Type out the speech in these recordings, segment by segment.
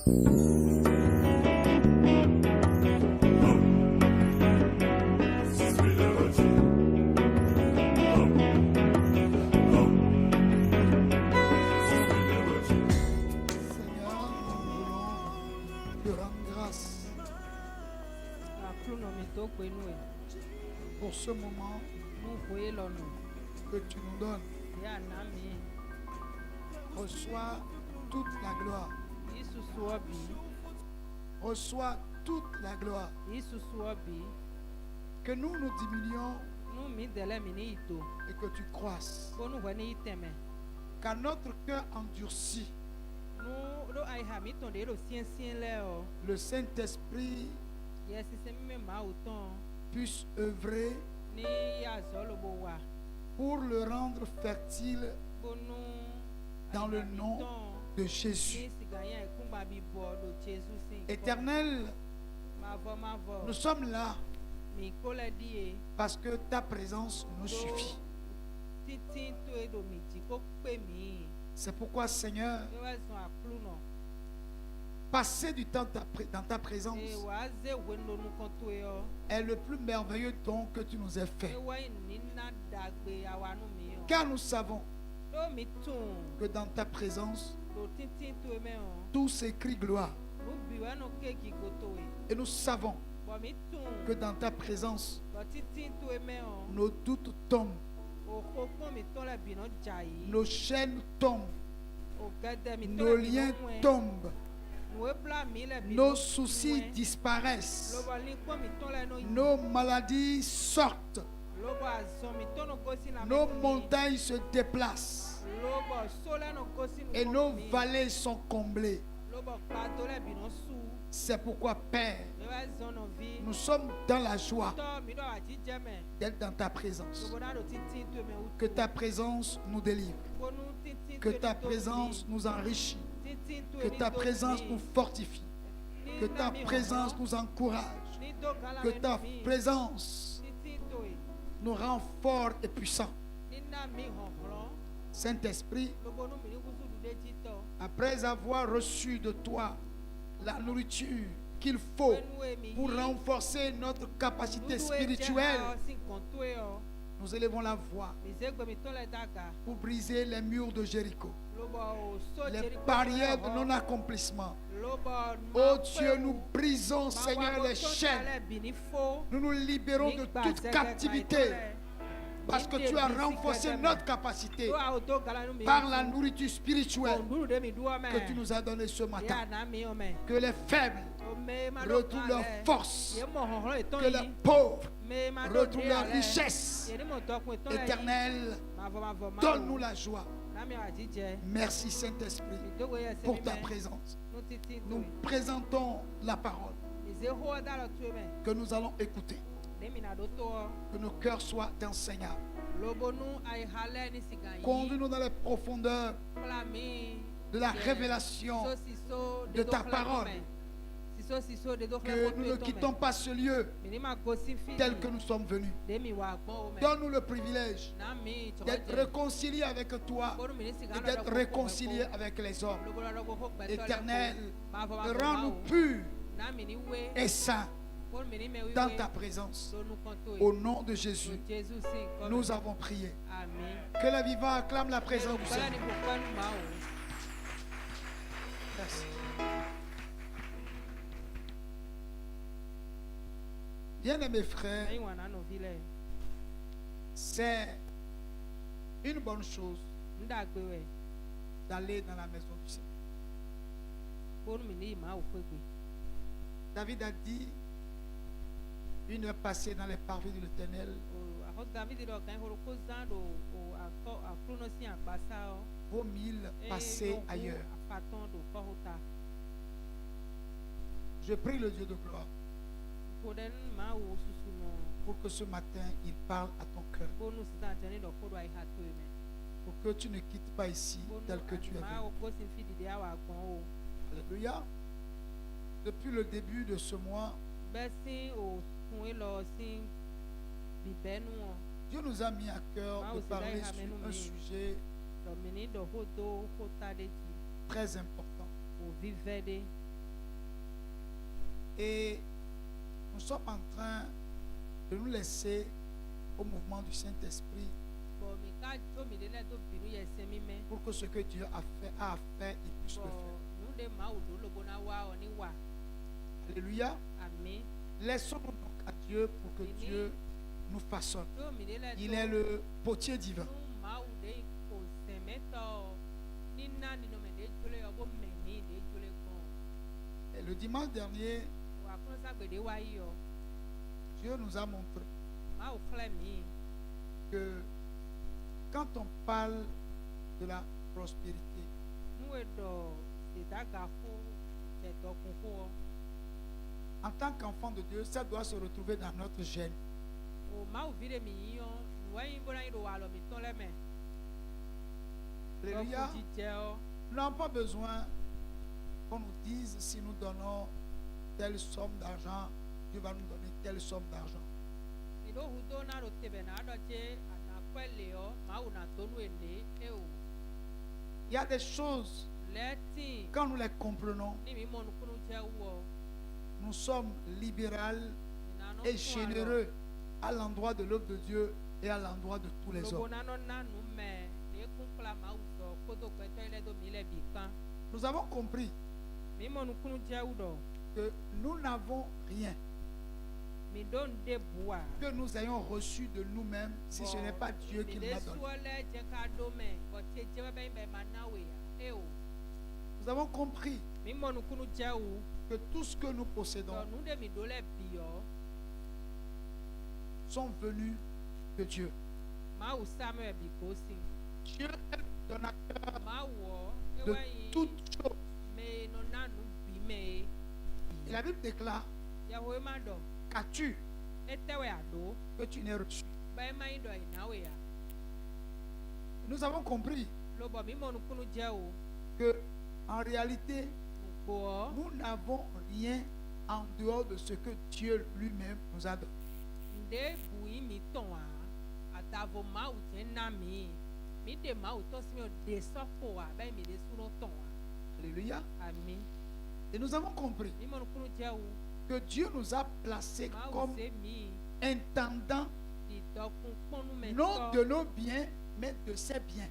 Pour ce moment que tu nous donnes, reçois toute la gloire. Reçois toute la gloire. Que nous nous diminuions et que tu croisses. Car notre cœur endurci, le Saint-Esprit puisse œuvrer pour le rendre fertile dans le nom de Jésus. Éternel, nous sommes là parce que ta présence nous suffit. C'est pourquoi, Seigneur, passer du temps dans ta présence est le plus merveilleux don que tu nous aies fait. Car nous savons que dans ta présence, tout s'écrit gloire. Et nous savons que dans ta présence, nos doutes tombent, nos chaînes tombent, nos liens tombent, nos soucis disparaissent, nos maladies sortent, nos montagnes se déplacent et nos vallées sont comblées. C'est pourquoi, Père, nous sommes dans la joie d'être dans ta présence. Que ta présence nous délivre, que ta présence nous enrichit, que ta présence nous fortifie, que ta présence nous encourage, que ta présence nous rend forts et puissants. Saint-Esprit, après avoir reçu de toi la nourriture qu'il faut pour renforcer notre capacité spirituelle, nous élevons la voix pour briser les murs de Jéricho, les barrières de non-accomplissement. Oh Dieu, nous brisons, Seigneur, les chaînes. Nous nous libérons de toute captivité. Parce que tu as renforcé notre capacité par la nourriture spirituelle que tu nous as donnée ce matin. Que les faibles retrouvent leur force. Que les pauvres retrouvent leur richesse. Éternel, donne-nous la joie. Merci Saint-Esprit pour ta présence. Nous présentons la parole que nous allons écouter. Que nos cœurs soient enseignables. Conduis-nous dans les profondeurs de la révélation de ta parole. Que nous ne quittons pas ce lieu tel que nous sommes venus. Donne-nous le privilège d'être réconciliés avec toi et d'être réconciliés avec les hommes. Éternel, rends-nous purs et saints dans ta présence. Au nom de Jésus, nous avons prié. Que les vivants acclament la présence du Seigneur. Merci. Bien-aimés frères, c'est une bonne chose d'aller dans la maison du Seigneur. David a dit: une heure passée dans les parvis de l'Éternel vaut 1000 passés ailleurs. Je prie le Dieu de gloire pour que ce matin il parle à ton cœur, pour que tu ne quittes pas ici tel que tu es venu. Alléluia. Depuis le début de ce mois, Dieu nous a mis à cœur de parler sur un sujet très important. Et nous sommes en train de nous laisser au mouvement du Saint-Esprit pour que ce que Dieu a fait, il puisse le faire. Alléluia. Amen. Laissons-nous donc à Dieu pour que Dieu nous façonne. Il est le potier divin. Et le dimanche dernier, Dieu nous a montré que quand on parle de la prospérité, en tant qu'enfant de Dieu, ça doit se retrouver dans notre gène. Alléluia. Nous n'avons pas besoin qu'on nous dise si nous donnons telle somme d'argent, Dieu va nous donner telle somme d'argent. Il y a des choses, quand nous les comprenons, nous sommes libéraux et généreux à l'endroit de l'œuvre de Dieu et à l'endroit de tous les hommes. Nous avons compris que nous n'avons rien que nous ayons reçu de nous-mêmes si ce n'est pas Dieu qui nous a donné. Nous avons compris que tout ce que nous possédons sont venus de Dieu. Dieu est le donateur de toutes choses. Et la Bible déclare: qu'as-tu que tu n'aies reçu? Nous avons compris que en réalité, nous n'avons rien en dehors de ce que Dieu lui-même nous a donné. Alléluia. Amen. Et nous avons compris que Dieu nous a placés comme intendants non de nos biens, mais de ses biens.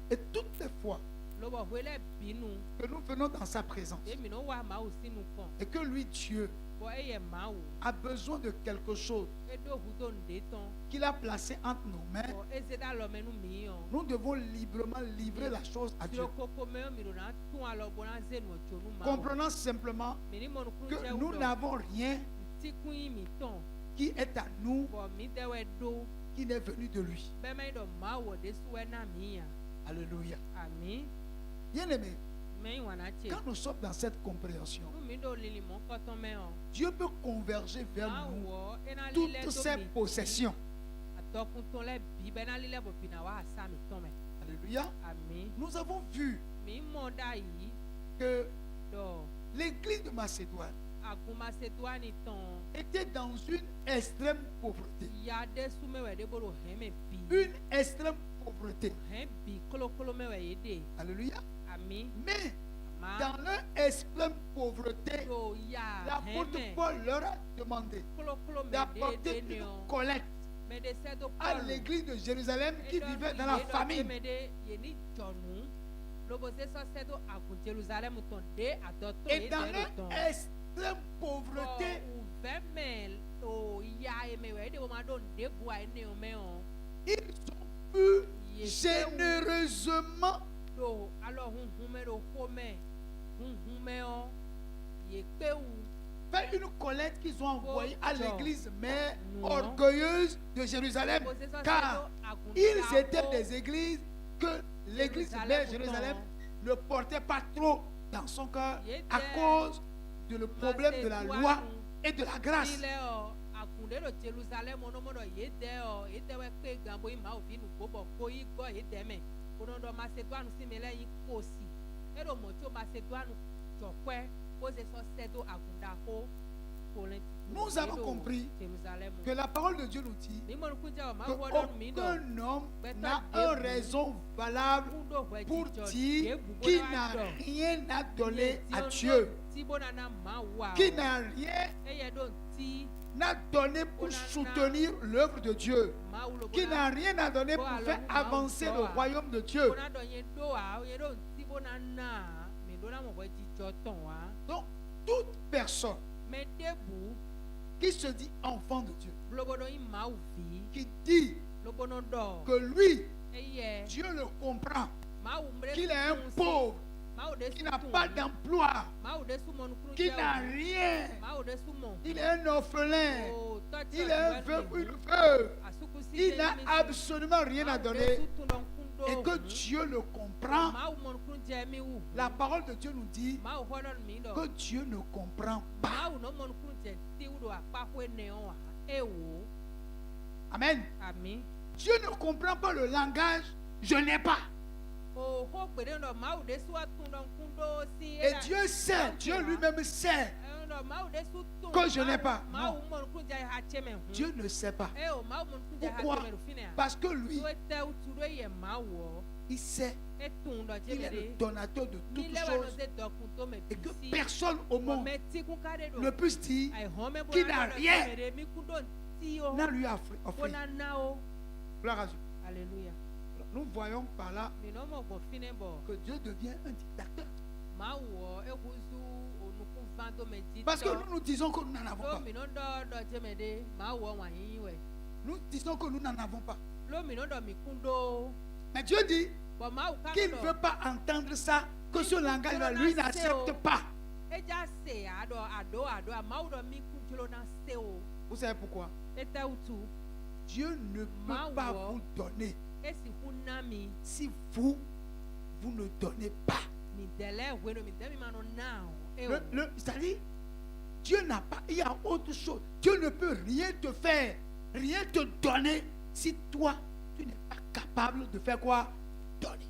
Et toutes les fois que nous venons dans sa présence et que lui, Dieu, a besoin de quelque chose qu'il a placé entre nos mains, nous devons librement livrer la chose à Dieu, comprenant simplement que nous n'avons rien qui est à nous, qui n'est venu de lui. Alléluia. Bien-aimé, quand nous sommes dans cette compréhension, Dieu peut converger vers nous toutes ses possessions. Alléluia. Nous avons vu que l'église de Macédoine était dans une extrême pauvreté. Une extrême pauvreté. Alléluia. Mais dans leur extrême pauvreté, l'apôtre Paul leur a demandé d'apporter une collecte à l'église de Jérusalem qui vivait dans la famine. Et dans leur extrême pauvreté, ils ont pu généreusement faire une collecte qu'ils ont envoyée à l'église mère orgueilleuse de Jérusalem, car ils étaient des églises que l'église mère Jérusalem ne portait pas trop dans son cœur à cause du problème de la loi et de la grâce. Nous avons compris que la parole de Dieu nous dit qu'aucun homme n'a une raison valable pour dire qu'il n'a rien à donner à Dieu, qu'il n'a rien n'a donné pour soutenir l'œuvre de Dieu, qui n'a rien à donner pour faire avancer le royaume de Dieu. Donc, toute personne qui se dit enfant de Dieu, qui dit que lui, Dieu le comprend, qu'il est un pauvre, qui n'a pas d'emploi, qui n'a rien, il est un orphelin, il est un veuve, une veuve, il n'a absolument rien à donner, et que Dieu le comprend. La parole de Dieu nous dit que Dieu ne comprend pas. Amen. Dieu ne comprend pas le langage je n'ai pas. Et Dieu sait, Dieu lui-même sait que je n'ai pas. Non. Dieu ne sait pas. Pourquoi? Parce que lui, il sait qu'il est le donateur de toutes choses et que personne au monde ne puisse dire qu'il n'a rien n'a lui offrir. Gloire à Dieu. Alléluia. Nous voyons par là que Dieu devient un dictateur. Parce que nous disons que nous n'en avons pas. Nous disons que nous n'en avons pas. Mais Dieu dit qu'il ne veut pas entendre ça, que ce langage-là, lui, n'accepte pas. Vous savez pourquoi? Dieu ne peut pas vous donner si vous ne donnez pas. C'est-à-dire, Dieu n'a pas, il y a autre chose. Dieu ne peut rien te faire, rien te donner si toi, tu n'es pas capable de faire quoi? Donner.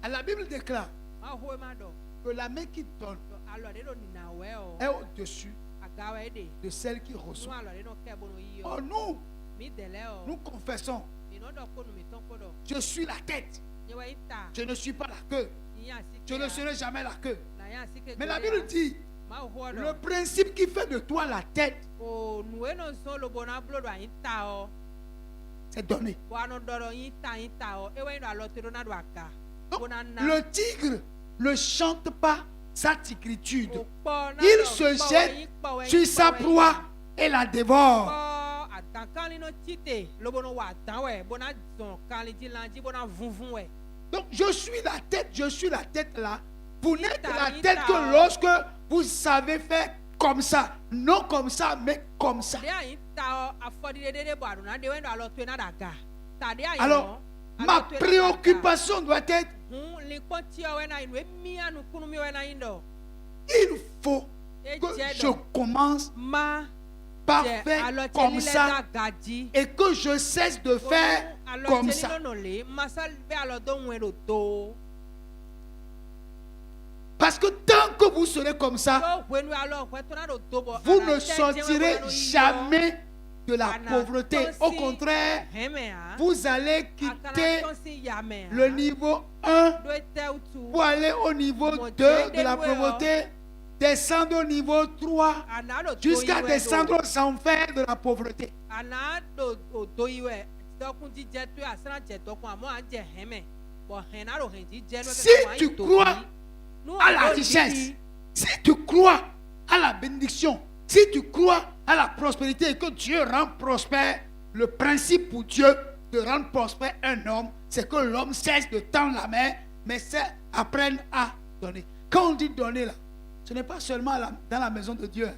La Bible déclare que la main qui donne est au-dessus de celle qui reçoit. Oh, nous confessons, je suis la tête, je ne suis pas la queue, je ne serai jamais la queue. Mais la Bible dit, le principe qui fait de toi la tête, c'est donner. Donc, le tigre ne chante pas sa tigritude. Il se jette sur sa proie et la dévore. Donc je suis la tête là. Vous n'êtes la tête que lorsque vous savez faire comme ça. Non comme ça, mais comme ça. Alors, ma préoccupation doit être, il faut que je commence par faire comme ça et que je cesse de faire comme ça. Parce que tant que vous serez comme ça, vous ne sortirez jamais de la pauvreté. Au contraire, vous allez quitter le niveau 1 pour aller au niveau 2 de la pauvreté, descendre au niveau 3 jusqu'à descendre aux enfers de la pauvreté. Si tu crois à la richesse, si tu crois à la bénédiction, si tu crois à la prospérité et que Dieu rend prospère, le principe pour Dieu de rendre prospère un homme, c'est que l'homme cesse de tendre la main, mais c'est apprendre à donner. Quand on dit donner là, ce n'est pas seulement dans la maison de Dieu.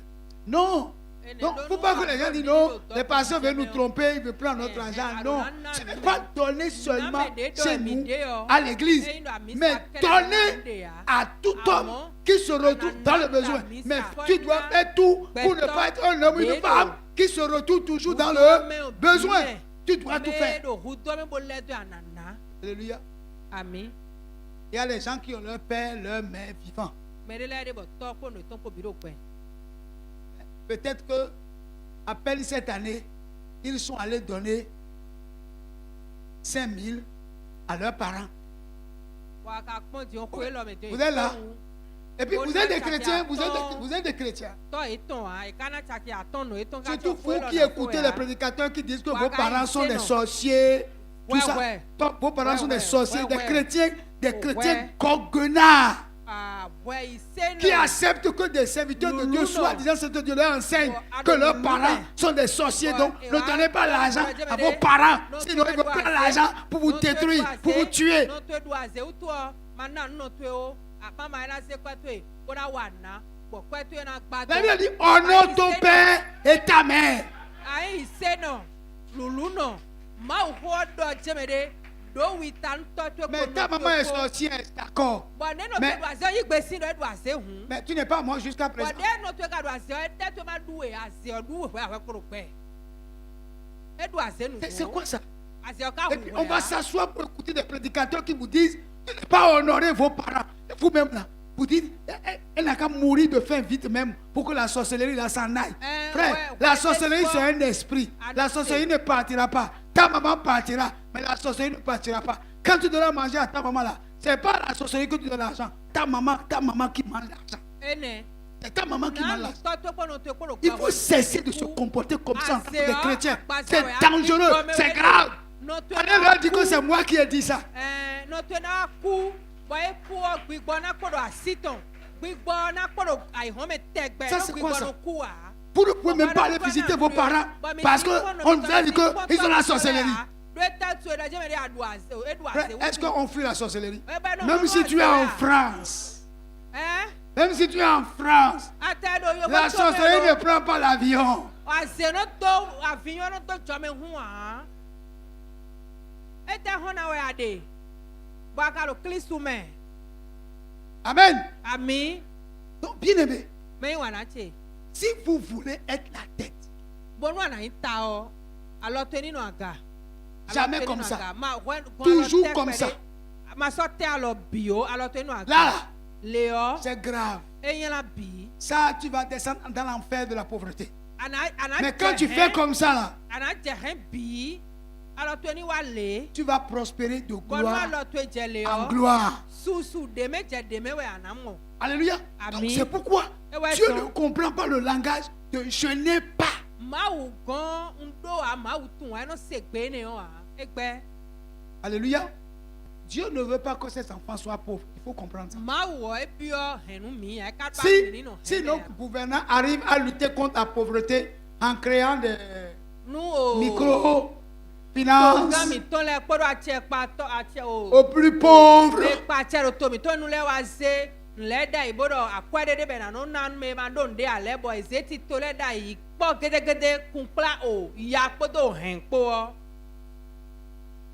Non. Donc, il ne faut pas que les gens disent non, les pasteurs veulent nous tromper, ils veulent prendre notre argent. Non, ce n'est pas donner seulement chez nous, à l'église, mais donner à tout homme qui se retrouve dans le besoin. Mais tu dois faire tout pour ne pas être un homme ou une femme qui se retrouve toujours dans le besoin. Tu dois tout faire. Alléluia. Amen. Il y a les gens qui ont leur père, leur mère vivant. Peut-être que, à peine cette année, ils sont allés donner 5 000 à leurs parents. Vous êtes là? Et puis vous êtes des chrétiens, vous êtes des chrétiens. Surtout vous qui écoutez les prédicateurs qui disent que vos parents sont des sorciers, tout ça. Vos parents sont des sorciers, des chrétiens goguenards qui acceptent que des serviteurs de Dieu, soi-disant c'est de Dieu, leur enseignent que leurs parents sont des sorciers. Donc ne donnez pas l'argent à vos parents, sinon ils vont prendre l'argent pour vous détruire, pour vous tuer. La Bible dit honore ton père et ta mère. Mais ta maman est sorcière, d'accord. Mais tu n'es pas mort jusqu'à présent. C'est quoi ça? Et puis on va s'asseoir pour écouter des prédicateurs qui vous disent de ne pas honorer vos parents. Vous-même là, vous dites, elle n'a qu'à mourir de faim vite même pour que la sorcellerie là s'en aille. Frère, la sorcellerie c'est un esprit. La sorcellerie ne partira pas. Ta maman partira, mais la sorcellerie ne partira pas. Quand tu donnes à manger à ta maman là, c'est pas la sorcellerie que tu donnes l'argent. Ta maman qui mange l'argent. C'est ta maman qui mange l'argent. Il faut cesser de se comporter comme ça en tant que des chrétiens. C'est dangereux, c'est grave. Allez leur dire que c'est moi qui ai dit ça. Ça c'est quoi ça? Vous ne pouvez même pas aller visiter vos parents parce qu'on vous a dit qu'ils ont la sorcellerie. Est-ce qu'on fuit la sorcellerie? Même si tu es en France. Même si tu es en France. La sorcellerie ne prend pas l'avion. Amen. Amen. Donc, bien aimé, si vous voulez être la tête, jamais comme ça, toujours comme ça, là, c'est grave. Ça, tu vas descendre dans l'enfer de la pauvreté. Mais quand tu fais comme ça, là, tu vas prospérer de gloire en gloire. Alléluia. Donc c'est pourquoi Dieu ne comprend pas le langage de je n'ai pas. Alléluia. Dieu ne veut pas que ses enfants soient pauvres. Il faut comprendre ça. Si nos gouvernants arrivent à lutter contre la pauvreté en créant des micro-finances aux plus pauvres,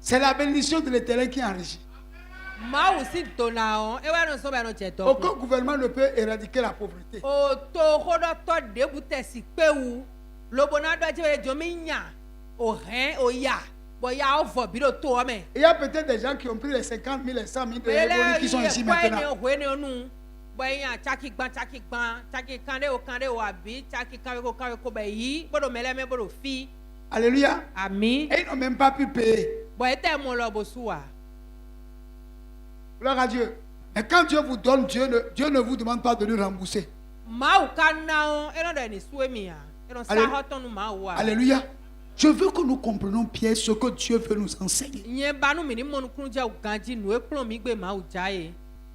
c'est la bénédiction de l'Éternel qui enrichit. Aucun gouvernement ne peut éradiquer la pauvreté. Il y a peut-être des gens qui ont pris les 50 000 et 100 000 de qui sont ici maintenant. Alléluia. Amen. Et ils n'ont même pas pu payer. Gloire à Dieu. Mais quand Dieu vous donne, Dieu ne vous demande pas de lui rembourser. Alléluia. Je veux que nous comprenions bien ce que Dieu veut nous enseigner.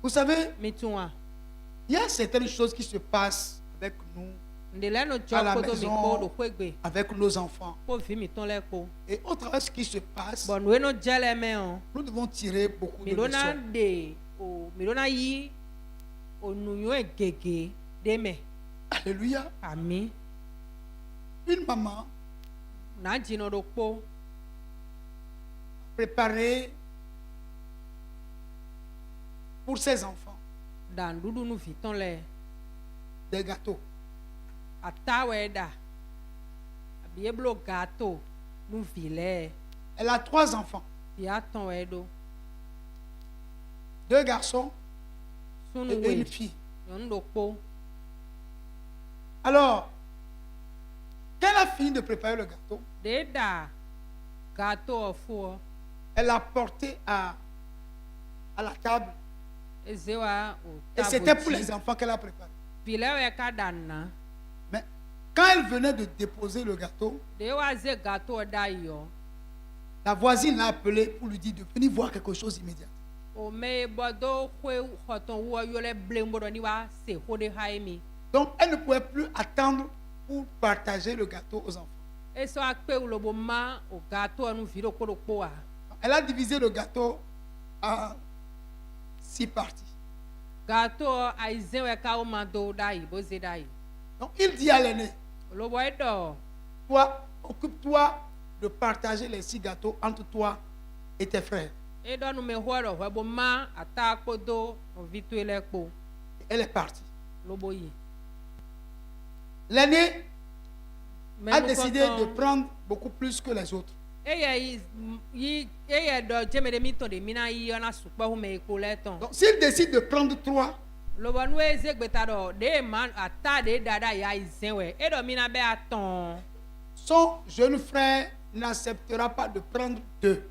Vous savez, il y a certaines choses qui se passent avec nous à la maison, avec nos enfants. Et au travers de ce qui se passe, nous devons tirer beaucoup de leçons. Alléluia. Amen. Une maman préparée pour ses enfants des gâteaux. Elle a 3 enfants. 2 garçons et une fille. Alors, quand elle a fini de préparer le gâteau, elle l'a porté à la table. Et c'était pour les enfants qu'elle a préparé. Mais quand elle venait de déposer le gâteau, la voisine l'a appelé pour lui dire de venir voir quelque chose immédiat. Donc elle ne pouvait plus attendre pour partager le gâteau aux enfants. Elle a divisé le gâteau en 6 parties. Donc il dit à l'aîné, toi, occupe-toi de partager les 6 gâteaux entre toi et tes frères. Elle est partie. L'aîné a décidé de prendre beaucoup plus que les autres. Donc s'il décide de prendre 3, son jeune frère n'acceptera pas de prendre 2.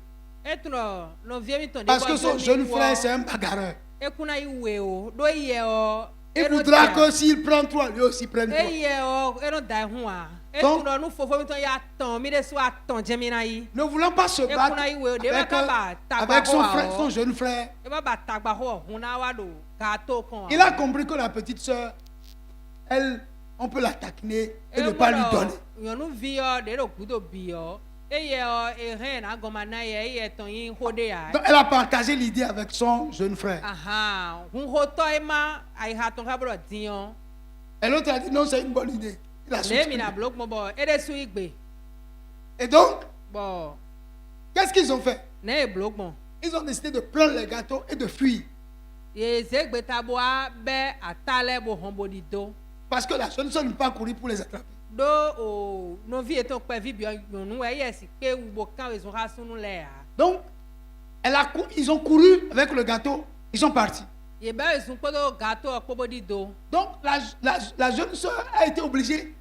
Parce que son jeune frère, c'est un bagarreur. Il voudra que s'il prend 3, lui aussi prenne 3. Donc, ne voulant pas se battre avec son frère, son jeune frère, il a compris que la petite soeur, elle, on peut la taquiner et ne pas lui donner. Donc elle a partagé l'idée avec son jeune frère. Et l'autre a dit non, c'est une bonne idée. Il a soutenu. Et donc, qu'est-ce qu'ils ont fait? Ils ont décidé de prendre les gâteaux et de fuir. Parce que la jeune soeur ne peut pas courir pour les attraper. Donc, ils ont couru avec le gâteau, ils sont partis. Donc, la jeune soeur a été obligée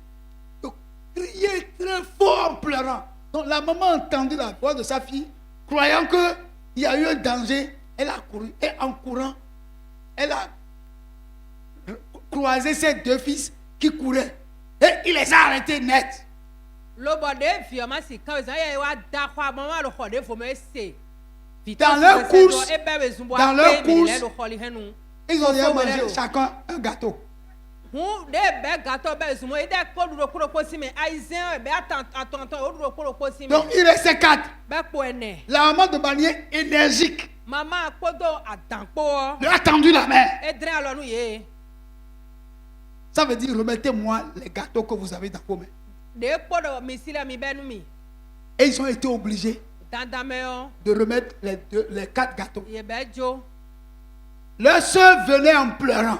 de crier très fort en pleurant. Donc, la maman a entendu la voix de sa fille, croyant qu'il y a eu un danger. Elle a couru et en courant, elle a croisé ses 2 fils qui couraient. Et il les a arrêtés net. Dans leur course, ils ont déjà mangé chacun un gâteau. Donc il restait 4. La maman de Banier, énergique, lui a tendu la main. Ça veut dire remettez-moi les gâteaux que vous avez dans vos mains. Et ils ont été obligés de remettre les 4 gâteaux. Leur soeur venait en pleurant.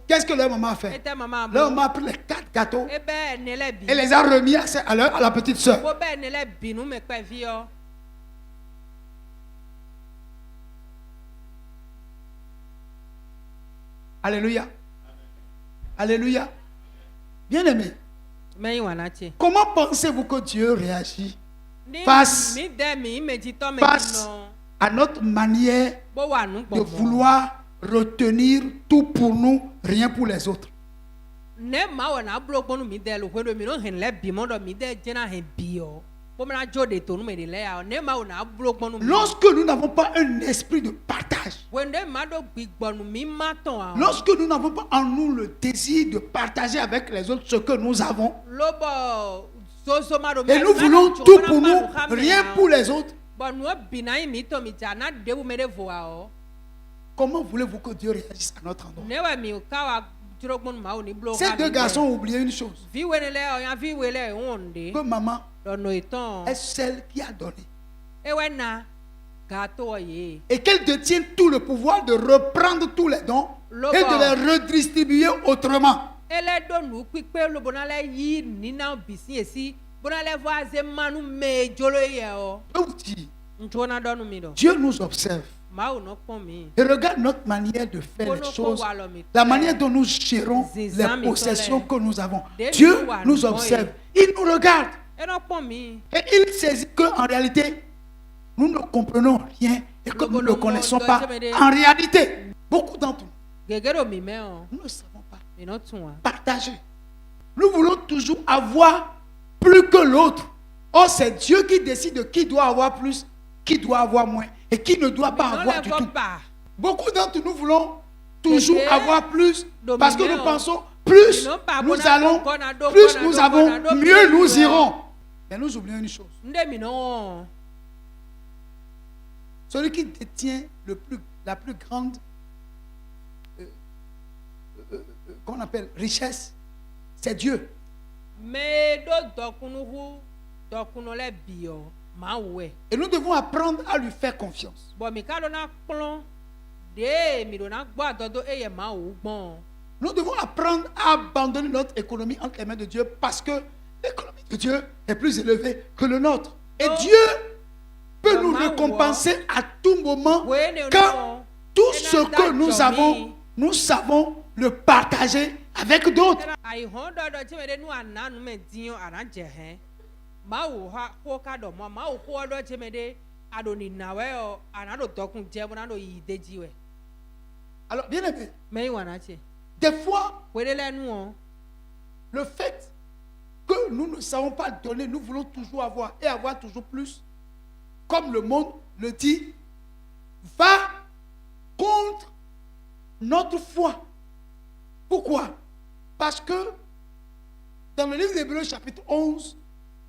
Qu'est-ce que leur maman a fait? Leur maman a pris les 4 gâteaux et les a remis à la petite soeur. Alléluia. Alléluia. Bien-aimé, comment pensez-vous que Dieu réagit face à notre manière de vouloir retenir tout pour nous, rien pour les autres? Lorsque nous n'avons pas un esprit de partage, lorsque nous n'avons pas en nous le désir de partager avec les autres ce que nous avons, et nous voulons tout pour nous, rien pour les autres, comment voulez-vous que Dieu réagisse à notre endroit? Ces 2 garçons ont oublié une chose, que maman est celle qui a donné et qu'elle détient tout le pouvoir de reprendre tous les dons et de les redistribuer autrement. Je vous dis, Dieu nous observe. Et regarde notre manière de faire les choses, la manière dont nous gérons les possessions que nous avons. Dieu nous observe, il nous regarde. Et il saisit qu'en réalité, nous ne comprenons rien et que nous ne connaissons pas. En réalité, beaucoup d'entre nous, nous ne savons pas partager. Nous voulons toujours avoir plus que l'autre. Or, c'est Dieu qui décide de qui doit avoir plus, qui doit avoir moins et qui ne doit pas avoir du tout. Beaucoup d'entre nous voulons toujours avoir plus parce que nous pensons plus nous allons, plus nous avons, mieux nous irons. Mais nous oublions une chose. Celui qui détient la plus grande qu'on appelle richesse, c'est Dieu. Et nous devons apprendre à lui faire confiance. Nous devons apprendre à abandonner notre économie entre les mains de Dieu parce que l'économie de Dieu est plus élevée que le nôtre. Et Dieu peut nous récompenser à tout moment quand tout ce que nous avons, nous savons le partager avec d'autres. Alors, bien aimé, des fois, le fait que nous ne savons pas donner, nous voulons toujours avoir et avoir toujours plus, comme le monde le dit, va contre notre foi. Pourquoi? Parce que dans le livre d'Hébreux chapitre 11,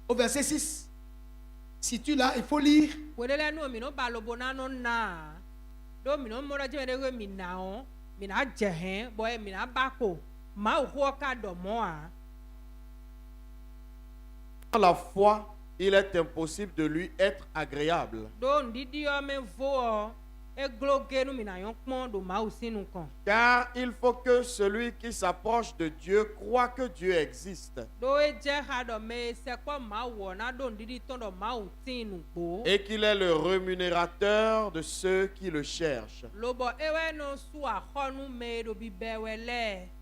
au verset 6, si tu l'as, il faut lire. Sans la foi, il est impossible de lui être agréable. Car il faut que celui qui s'approche de Dieu croit que Dieu existe et qu'il est le rémunérateur de ceux qui le cherchent.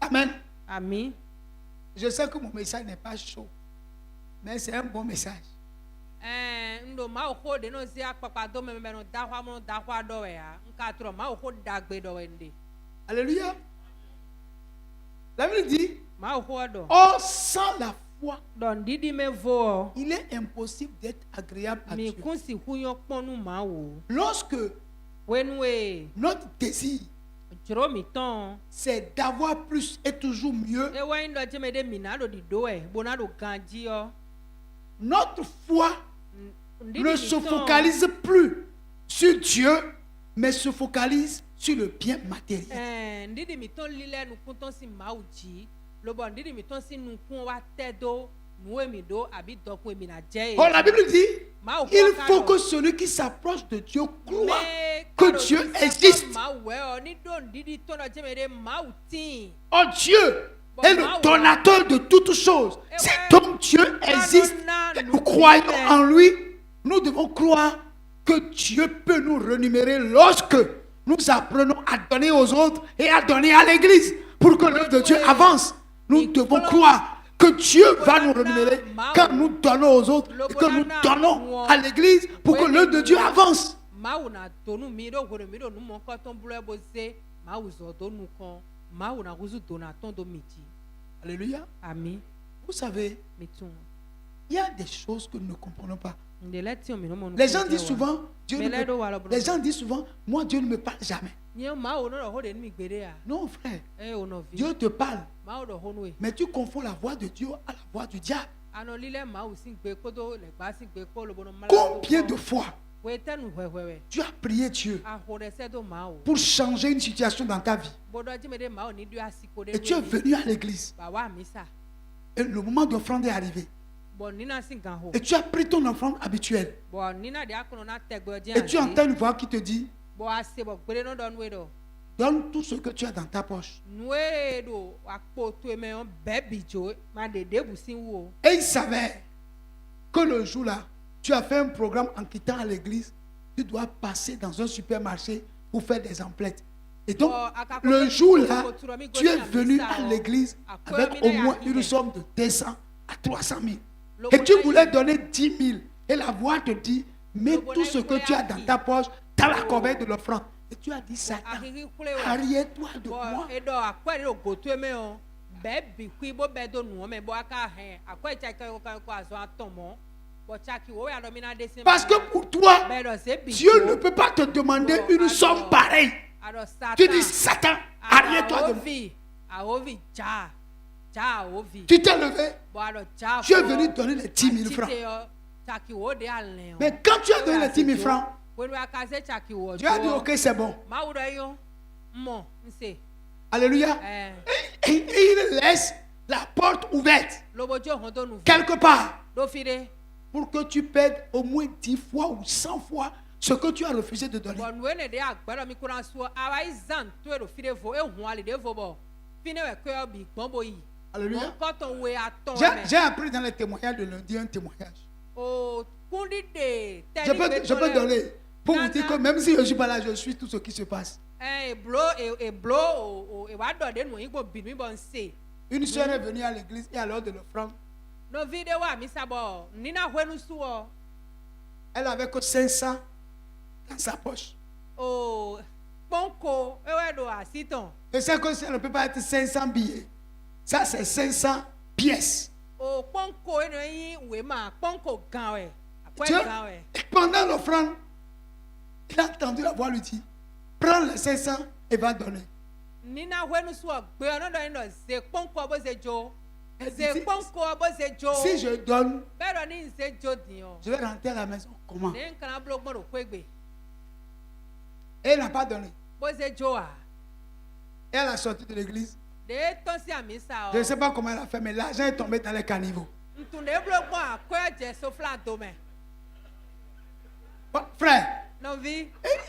Amen. Amen. Je sais que mon message n'est pas chaud, mais c'est un bon message. Alléluia. La Bible dit, or sans la foi, il est impossible d'être agréable à Dieu. Lorsque notre désir, c'est d'avoir plus et toujours mieux, notre foi ne se focalise plus sur Dieu, mais se focalise sur le bien matériel. Oh, la Bible dit, il faut que celui qui s'approche de Dieu croit que Dieu existe. Oh, Dieu est le donateur de toutes choses. C'est donc Dieu existe. Nous croyons en lui. Nous devons croire que Dieu peut nous rémunérer lorsque nous apprenons à donner aux autres et à donner à l'église pour que l'œuvre de Dieu avance. Nous devons croire que Dieu va nous rémunérer quand nous donnons aux autres et que nous donnons à l'église pour que l'œuvre de Dieu avance. Alléluia. Amen. Vous savez, il y a des choses que nous ne comprenons pas. Les gens disent souvent, les gens disent souvent, moi Dieu ne me parle jamais. Non frère, Dieu te parle, mais tu confonds la voix de Dieu à la voix du diable. Combien de fois tu as prié Dieu pour changer une situation dans ta vie et tu es venu à l'église et le moment d'offrande est arrivé et tu as pris ton offrande habituelle et tu entends une voix qui te dit donne tout ce que tu as dans ta poche. Et il savait que le jour-là, tu as fait un programme en quittant à l'église tu dois passer dans un supermarché pour faire des emplettes. Et donc, le jour-là, tu es venu à l'église avec au moins une somme de 200 à 300 000. Et tu voulais donner 10 000. Et la voix te dit, mets tout ce que tu as dans ta poche dans la corbeille de l'offrande. Et tu as dit, Satan, arrière-toi de moi. Parce que pour toi, Dieu ne peut pas te demander une somme pareille. Tu dis, Satan, arrière-toi de moi. Tu t'es levé, tu es venu donner les 10 000 francs. Mais quand tu as donné les 10 000 francs, tu as dit, ok, c'est bon. Alléluia. Et il laisse la porte ouverte quelque part pour que tu perdes au moins 10 fois ou 100 fois ce que tu as refusé de donner. Alléluia. J'ai appris dans les témoignages de lundi un témoignage. Je peux donner pour vous dire que même si je ne suis pas là, je suis tout ce qui se passe. Une soeur est venue à l'église et à l'heure de l'offrande, elle avait que 500 dans sa poche. Et ça, que ça ne peut pas être 500 billets. Ça, c'est 500 pièces. Pendant l'offrande, il a entendu la voix lui dire, prends les 500 et va donner. Si je donne, je vais rentrer à la maison. Comment? Et elle n'a pas donné. Elle a sorti de l'église. Je ne sais pas comment elle a fait, mais l'argent est tombé dans les caniveaux. Frère,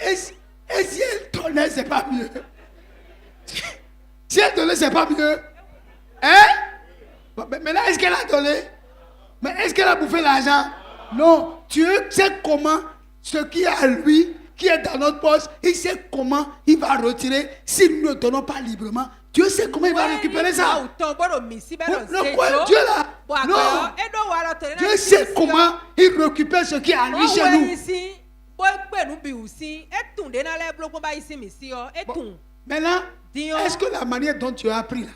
et si elle donnait, c'est pas mieux. Si elle donnait, c'est pas mieux. Hein? Maintenant, est-ce qu'elle a donné? Mais est-ce qu'elle a bouffé l'argent? Non. Dieu sait comment ce qui est à lui, qui est dans notre poche, il sait comment il va retirer si nous ne donnons pas librement. Dieu sait comment il va récupérer ça. Le quoi Dieu là? Non. Dieu sait comment il récupère ce qui est à lui chez nous. Bon. Maintenant, est-ce que la manière dont tu as appris là,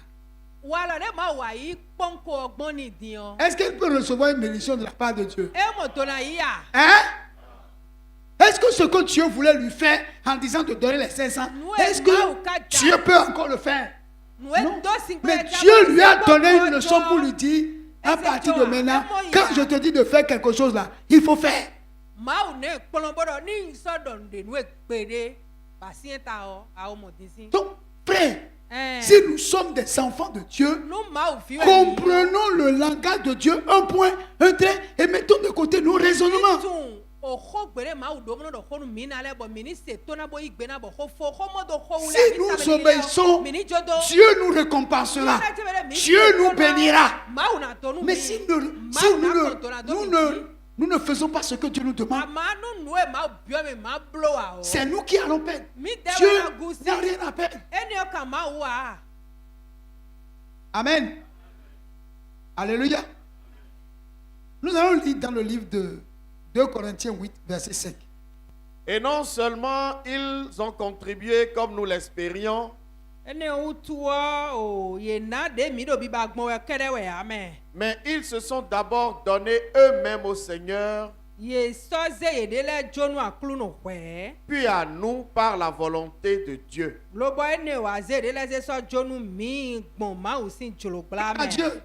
est-ce qu'elle peut recevoir une bénédiction de la part de Dieu? Hein? Est-ce que ce que Dieu voulait lui faire en disant de donner les 500, est-ce que Dieu peut encore le faire? Non. Mais Dieu lui a donné une leçon pour lui dire, à partir de maintenant, quand je te dis de faire quelque chose là, il faut faire. Donc, frère, si nous sommes des enfants de Dieu, comprenons le langage de Dieu, un point, un trait, et mettons de côté nos raisonnements. Si nous obéissons, Dieu nous récompensera. Dieu nous bénira. Mais si nous ne faisons pas ce que Dieu nous demande, c'est nous qui allons perdre. Dieu n'a rien à perdre. Amen. Alléluia. Nous allons lire dans le livre de 2 Corinthiens 8, verset 5. Et non seulement ils ont contribué comme nous l'espérions, mais ils se sont d'abord donnés eux-mêmes au Seigneur, puis à nous par la volonté de Dieu.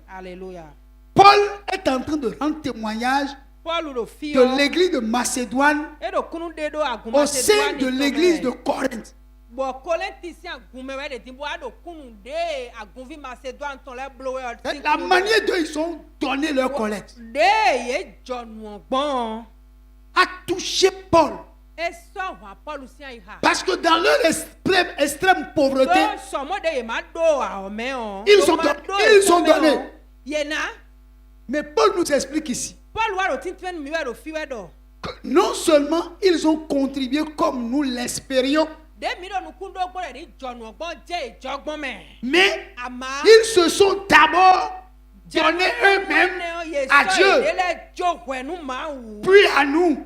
Alléluia. Paul est en train de rendre témoignage de l'église de Macédoine au sein de l'église de Corinthe. La manière dont ils ont donné leur collecte a touché Paul. Parce que dans leur extrême pauvreté, ils ont donné. Mais Paul nous explique ici que non seulement ils ont contribué comme nous l'espérions, mais ils se sont d'abord donnés eux-mêmes à Dieu, puis à nous,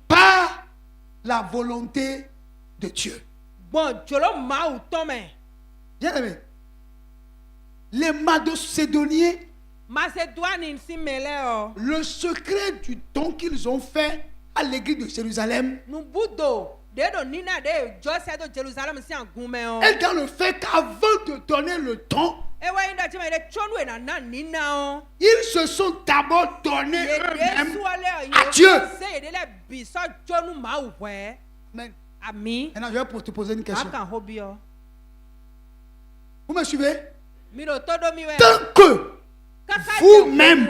par la volonté de Dieu. Bien aimé, les Macédoniens, le secret du don qu'ils ont fait à l'église de Jérusalem est dans le fait qu'avant de donner le don, ils se sont d'abord donnés eux-mêmes à Dieu. Amen. Maintenant, je vais te poser une question. Vous me suivez? Tant que vous-même,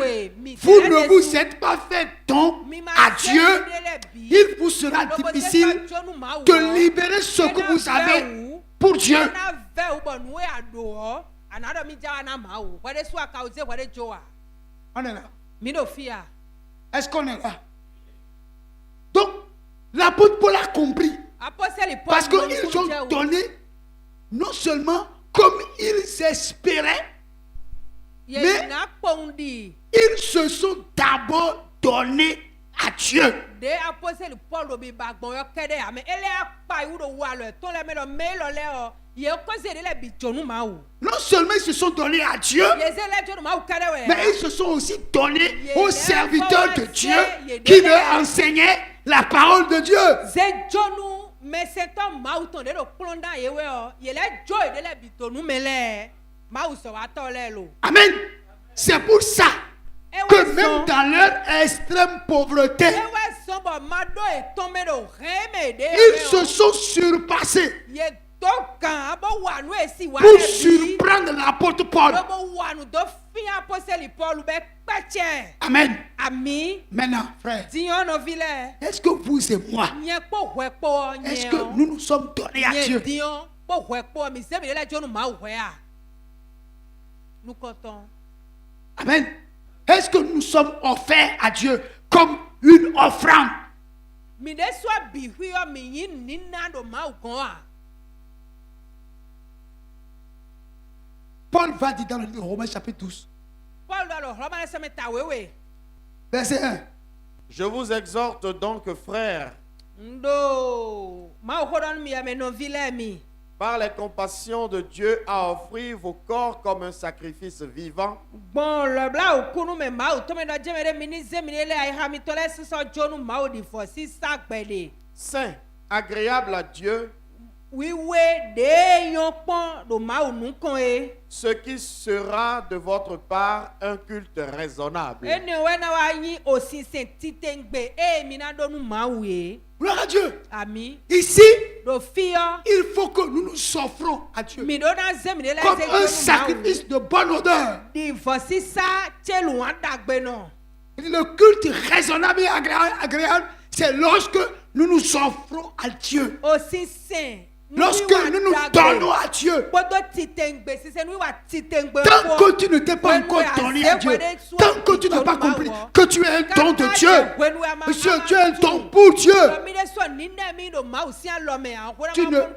vous ne vous êtes pas fait don à Dieu, il vous sera difficile de libérer ce que vous avez pour Dieu. On est là. Est-ce qu'on est là? Donc, l'apôtre Paul a compris. Parce qu'ils ont donné non seulement comme ils espéraient, mais ils se sont d'abord donnés à Dieu. Non seulement ils se sont donnés à Dieu, mais ils se sont aussi donnés aux serviteurs de Dieu qui leur enseignaient la parole de Dieu. Amen. C'est pour ça que même dans leur extrême pauvreté, ils se sont surpassés pour surprendre l'apôtre Paul. Amen. Maintenant, frère, est-ce que vous et moi, est-ce que nous nous sommes donnés à Dieu? Nous comptons. Amen. Est-ce que nous sommes offerts à Dieu comme une offrande? Paul va dire dans le Romains chapitre 12. Verset 1. Je vous exhorte donc, frères, par les compassions de Dieu, à offrir vos corps comme un sacrifice vivant, saint, agréable à Dieu, ce qui sera de votre part un culte raisonnable. Gloire à Dieu. Amen. Ici, il faut que nous nous offrons à Dieu comme un sacrifice de bonne odeur. Le culte raisonnable et agréable, c'est lorsque nous nous offrons à Dieu. Lorsque nous nous donnons à Dieu. Tant que tu ne t'es pas encore donné à Dieu, tant que tu n'as pas compris que tu es un don de Dieu, monsieur, tu es un don pour Dieu.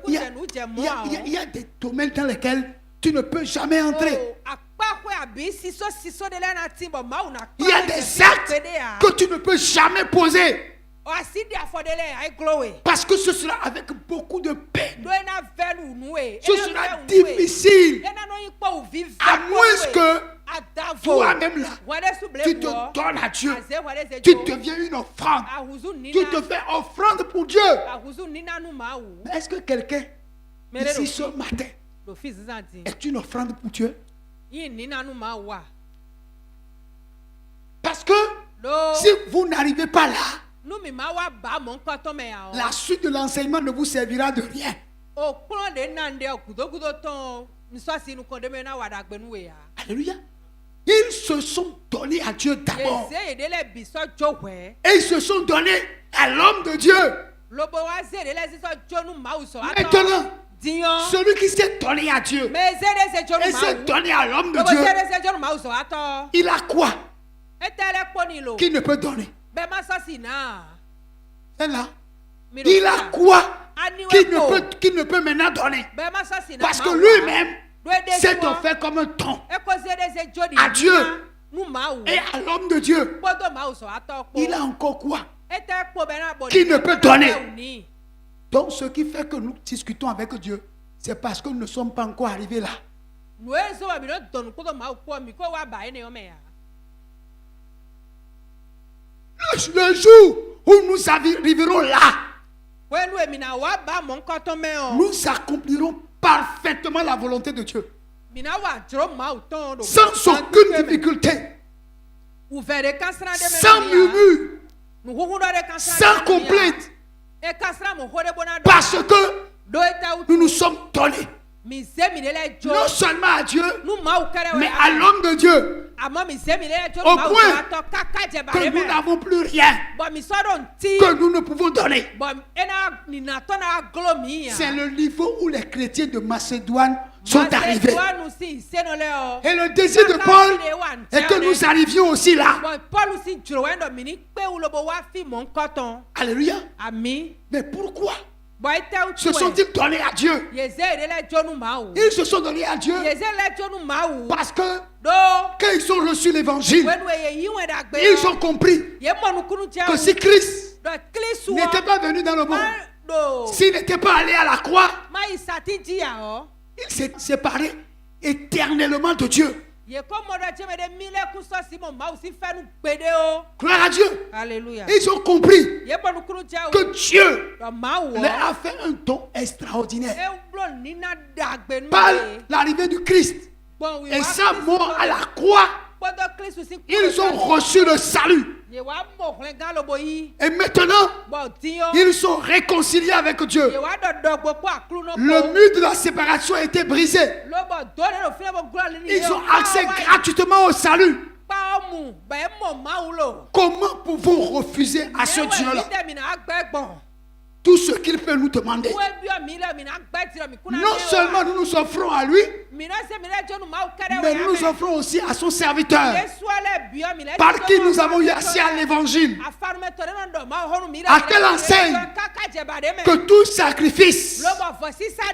Il y a des domaines dans lesquels tu ne peux jamais entrer. Il y a des actes que tu ne peux jamais poser. Parce que ce sera avec beaucoup de peine. Ce sera difficile. À moins que toi-même là, tu te donnes à Dieu. Tu deviens une offrande. Tu te fais offrande pour Dieu. Mais est-ce que quelqu'un ici ce matin est une offrande pour Dieu? Parce que si vous n'arrivez pas là, la suite de l'enseignement ne vous servira de rien. Alléluia. Ils se sont donnés à Dieu d'abord. Et ils se sont donnés à l'homme de Dieu. Maintenant, celui qui s'est donné à Dieu et s'est donné à l'homme de Dieu, il a quoi? qui ne peut donner. C'est là. Il a quoi qui ne peut maintenant donner? Parce que lui-même s'est offert comme un don à Dieu et à l'homme de Dieu. Il a encore quoi qui ne peut donner? Donc ce qui fait que nous discutons avec Dieu, c'est parce que nous ne sommes pas encore arrivés là. Le jour où nous arriverons là, nous accomplirons parfaitement la volonté de Dieu. Sans aucune difficulté. Sans murmure. Sans complainte. Parce que nous nous sommes donnés. Non seulement à Dieu, mais à l'homme de Dieu. Au point que nous n'avons plus rien que nous ne pouvons donner. C'est le niveau où les chrétiens de Macédoine sont arrivés. Et le désir de Paul est que nous arrivions aussi là. Alléluia. Mais pourquoi se sont-ils donnés à Dieu? Ils se sont donnés à Dieu parce que quand ils ont reçu l'évangile, ils ont compris que si Christ n'était pas venu dans le monde, s'il n'était pas allé à la croix, il s'est séparé éternellement de Dieu. Gloire à Dieu. Alléluia. Ils ont compris que Dieu leur a fait un don extraordinaire par l'arrivée du Christ et sa mort à la croix. Ils ont reçu le salut. Et maintenant, ils sont réconciliés avec Dieu. Le mur de la séparation a été brisé. Ils ont accès gratuitement au salut. Comment pouvons-nous refuser à ce Dieu-là tout ce qu'il peut nous demander? Non seulement nous nous offrons à lui, mais nous nous offrons aussi à son serviteur, par qui nous avons eu accès à l'évangile, à telle enseigne que tout sacrifice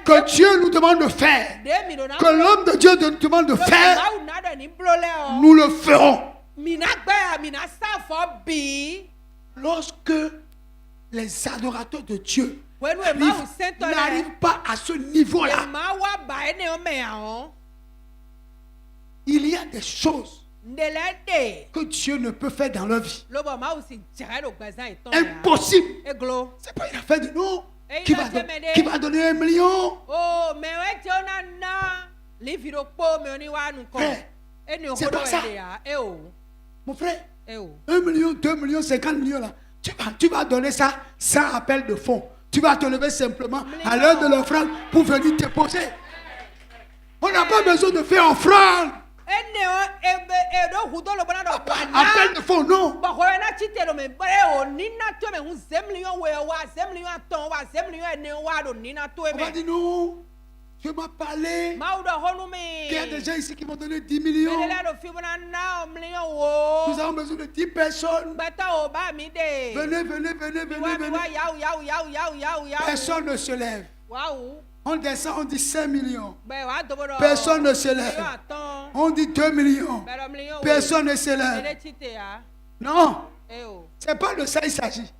que Dieu nous demande de faire, que l'homme de Dieu nous demande de faire, nous le ferons. Lorsque les adorateurs de Dieu n'arrivent pas à ce niveau-là, il y a des choses que Dieu ne peut faire dans leur vie. Impossible. C'est pas une affaire de nous. Qui va donner 1 million? Frère, c'est pas ça. Mon frère, 1 million, 2 millions, 50 millions là. Tu vas donner ça sans appel de fonds. Tu vas te lever simplement à l'heure de l'offrande pour venir te poser. On n'a pas besoin de faire offrande. Appel de fonds, non. On va dire non. Dieu m'a parlé. Il y a des gens ici qui m'ont donné 10 millions. Nous avons besoin de 10 personnes. Venez. Personne ne se lève. On descend, on dit 5 millions. Personne ne se lève. On dit 2 millions. Personne ne se lève. Non. Ce n'est pas de ça il s'agit.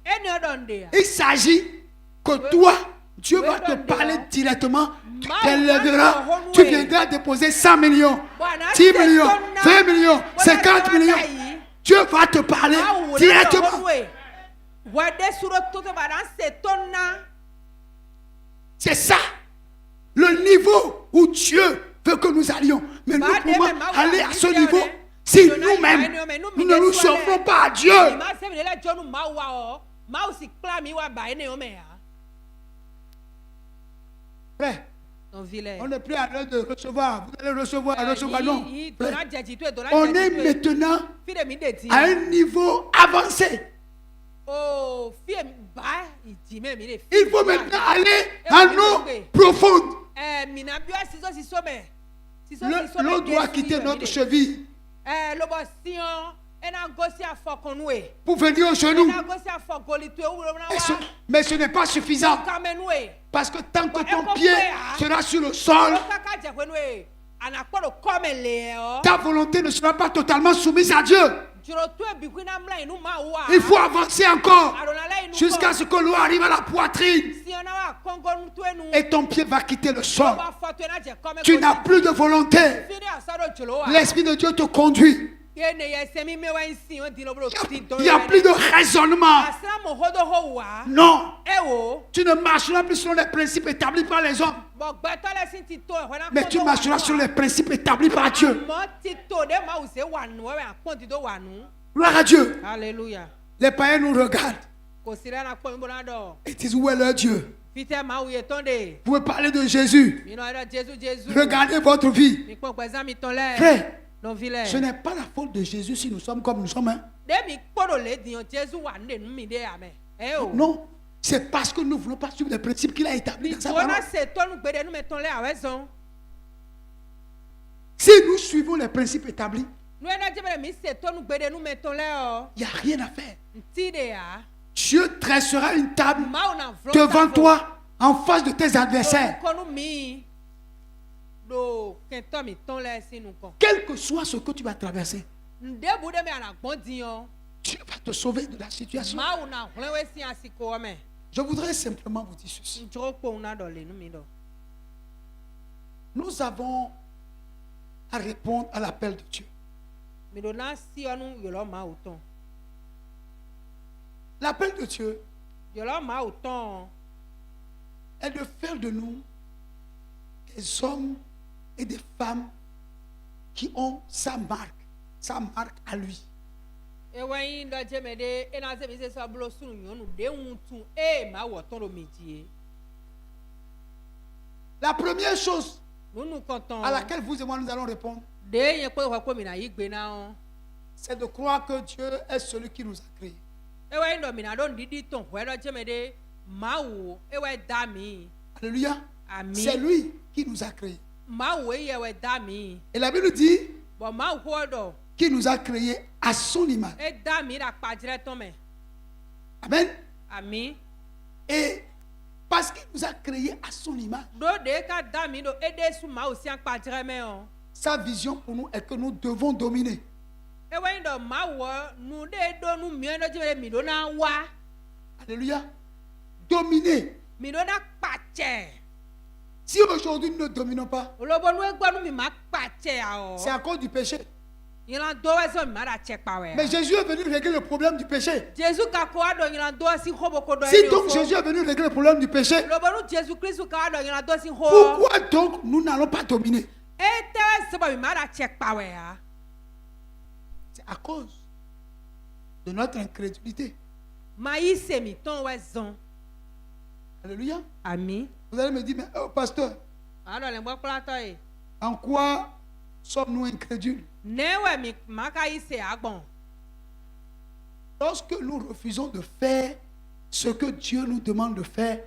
Il s'agit que toi, Dieu va te parler directement. Tu t'élèveras, tu viendras déposer 100 millions, 10 millions, 20 millions, 50 millions. Dieu va te parler directement. C'est ça, le niveau où Dieu veut que nous allions. Mais nous pouvons aller à ce niveau si nous-mêmes, nous ne nous offrons pas à Dieu. Frère, on n'est plus à l'heure de recevoir. Vous allez recevoir, non. On est maintenant à un niveau avancé. Il faut maintenant aller à l'eau profonde. L'eau doit quitter notre cheville. pour venir aux genoux. Mais ce n'est pas suffisant. Parce que tant que ton pied sera sur le sol, ta volonté ne sera pas totalement soumise à Dieu. Il faut avancer encore jusqu'à ce que l'eau arrive à la poitrine. Et ton pied va quitter le sol. Tu n'as plus de volonté. L'Esprit de Dieu te conduit. Il n'y a plus de raisonnement. Non. Tu ne marcheras plus sur les principes établis par les hommes. Mais tu marcheras sur les principes établis par Dieu. Gloire à Dieu. Alléluia. Les païens nous regardent et disent où est leur Dieu. Vous pouvez parler de Jésus. Regardez votre vie. Frère, ce n'est pas la faute de Jésus si nous sommes comme nous sommes. Hein? Non, c'est parce que nous ne voulons pas suivre les principes qu'il a établis dans sa parole. Si nous suivons les principes établis, il n'y a rien à faire. Dieu dressera une table devant toi en face de tes adversaires. Quel que soit ce que tu vas traverser, Dieu va te sauver de la situation. Je voudrais simplement vous dire ceci. Nous avons à répondre à l'appel de Dieu. L'appel de Dieu est de faire de nous des hommes et des femmes qui ont sa marque à lui. La première chose à laquelle vous et moi nous allons répondre, c'est de croire que Dieu est celui qui nous a créés. Alléluia. C'est lui qui nous a créés. Et la Bible dit qu'il nous a créés à son image. Amen. Amen. Et parce qu'il nous a créés à son image, sa vision pour nous est que nous devons dominer. Alléluia. Dominer. Si aujourd'hui nous ne dominons pas, c'est à cause du péché. Mais Jésus est venu régler le problème du péché. Si donc Jésus est venu régler le problème du péché, pourquoi donc nous n'allons pas dominer? C'est à cause de notre incrédulité. Alléluia. Amen. Vous allez me dire, mais oh, pasteur, en quoi sommes-nous incrédules? Lorsque nous refusons de faire ce que Dieu nous demande de faire,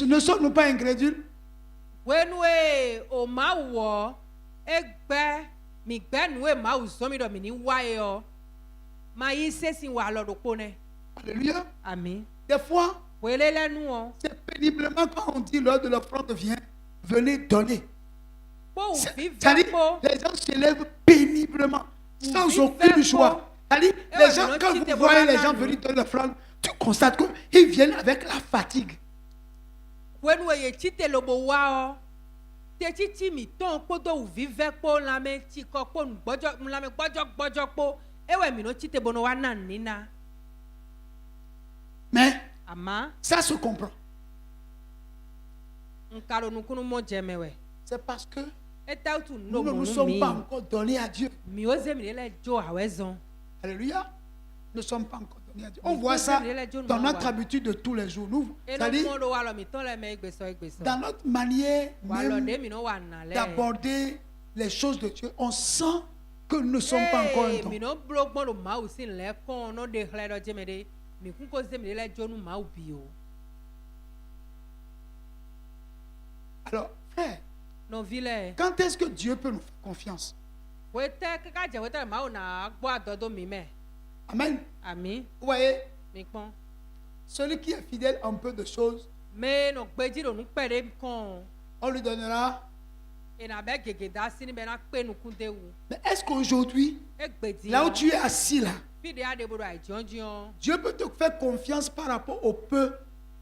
ne sommes-nous pas incrédules? Alléluia. Amen. Des fois, c'est péniblement quand on dit l'heure de l'offrande vient, venez donner. C'est-à-dire, les gens se lèvent péniblement, sans aucune joie. C'est-à-dire, les gens, quand vous voyez les gens venir donner l'offrande, tu constates qu'ils viennent avec la fatigue. Mais ça se comprend. C'est parce que nous ne nous sommes pas encore donnés à Dieu. Alléluia. Nous ne sommes pas encore donnés à Dieu. On voit ça dans notre habitude de tous les jours. C'est-à-dire, dans notre manière d'aborder les choses de Dieu, on sent que nous ne sommes pas encore un don. Alors, frère, quand est-ce que Dieu peut nous faire confiance? Amen. Amen. Vous voyez, Mais bon. celui qui est fidèle en peu de choses, Mais nous pédit nous perdre quand. on lui donnera. Et na be gegeda sini be na pe nu kunde wu. Mais est-ce qu'aujourd'hui, là où tu es assis là, Fide ade bodo ai jonjon. Dieu peut te faire confiance par rapport au peu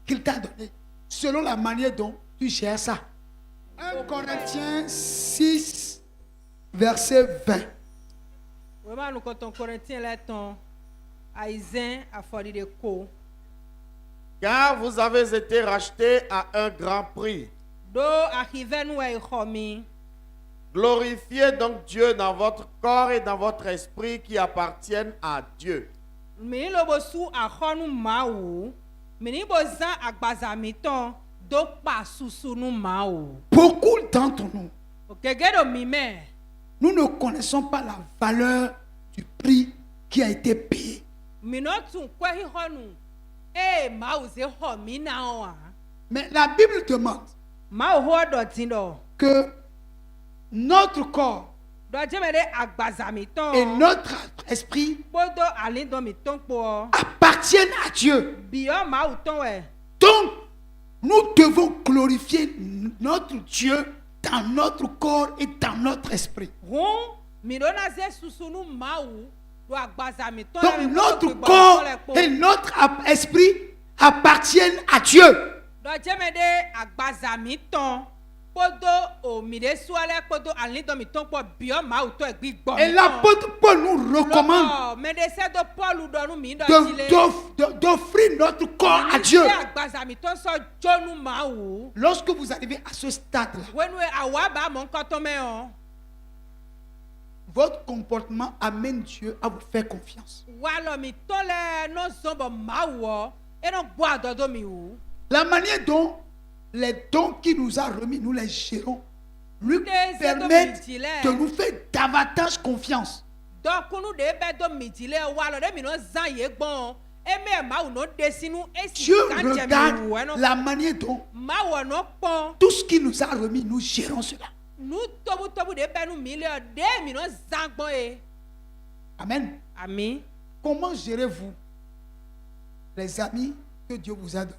qu'il t'a donné, selon la manière dont tu gères ça. 1 Corinthiens 6, verset 20. Vraiment nous quand on Corinthiens là ton Aizen a fori de ko. Car vous avez été rachetés à un grand prix. Do arrive nous ai xomi. Glorifiez donc Dieu dans votre corps et dans votre esprit qui appartiennent à Dieu. Mi lo bo su a xonu mawu. Mi ni bo zan agbazami ton do pa susu nu mawu. Beaucoup d'entre nous, Gege do mi me. nous ne connaissons pas la valeur du prix qui a été payé. Mi no tun kwa hi xonu. Eh mawu ze xo mi na o a. Mais la Bible demande Mawu ho do tin do. que notre corps Do jeme de agbazami ton. et notre esprit Bodo ali do mi ton po. appartiennent à Dieu. Bio mawu ton we. Donc, nous devons glorifier notre Dieu dans notre corps et dans notre esprit. Hon mi do na ze susu nu mawu do agbazami ton. Donc, notre corps et notre esprit appartiennent à Dieu. Do jeme de agbazami ton. Bodo o mi de suale bodo ali do mi ton po bio mawu to egbi gbo. Et l'apôtre Paul nous recommande mais de se do Paul do nu mi do dile. d'offrir notre corps à Dieu. Agbazami ton so jonu mawu. Lorsque vous arrivez à ce stade-là, When we awa ba mon kotome on. votre comportement amène Dieu à vous faire confiance. Walo mi tole no zombo mawo e no gbo adodo mi wu. La manière dont les dons qu'il nous a remis, nous les gérons, lui permettent de nous faire davantage confiance. Donc nous de be do mi dile walo de mi no zan ye gbon. E me mawu no desinu e si Dieu kan je mi regarde wu no. la manière dont Mawo no pon. tout ce qu'il nous a remis, nous gérons cela. Nous tobu de be nu mi le de mi no zan gbon e. Amen. Amen. Comment gérez-vous les amis que Dieu vous a donnés?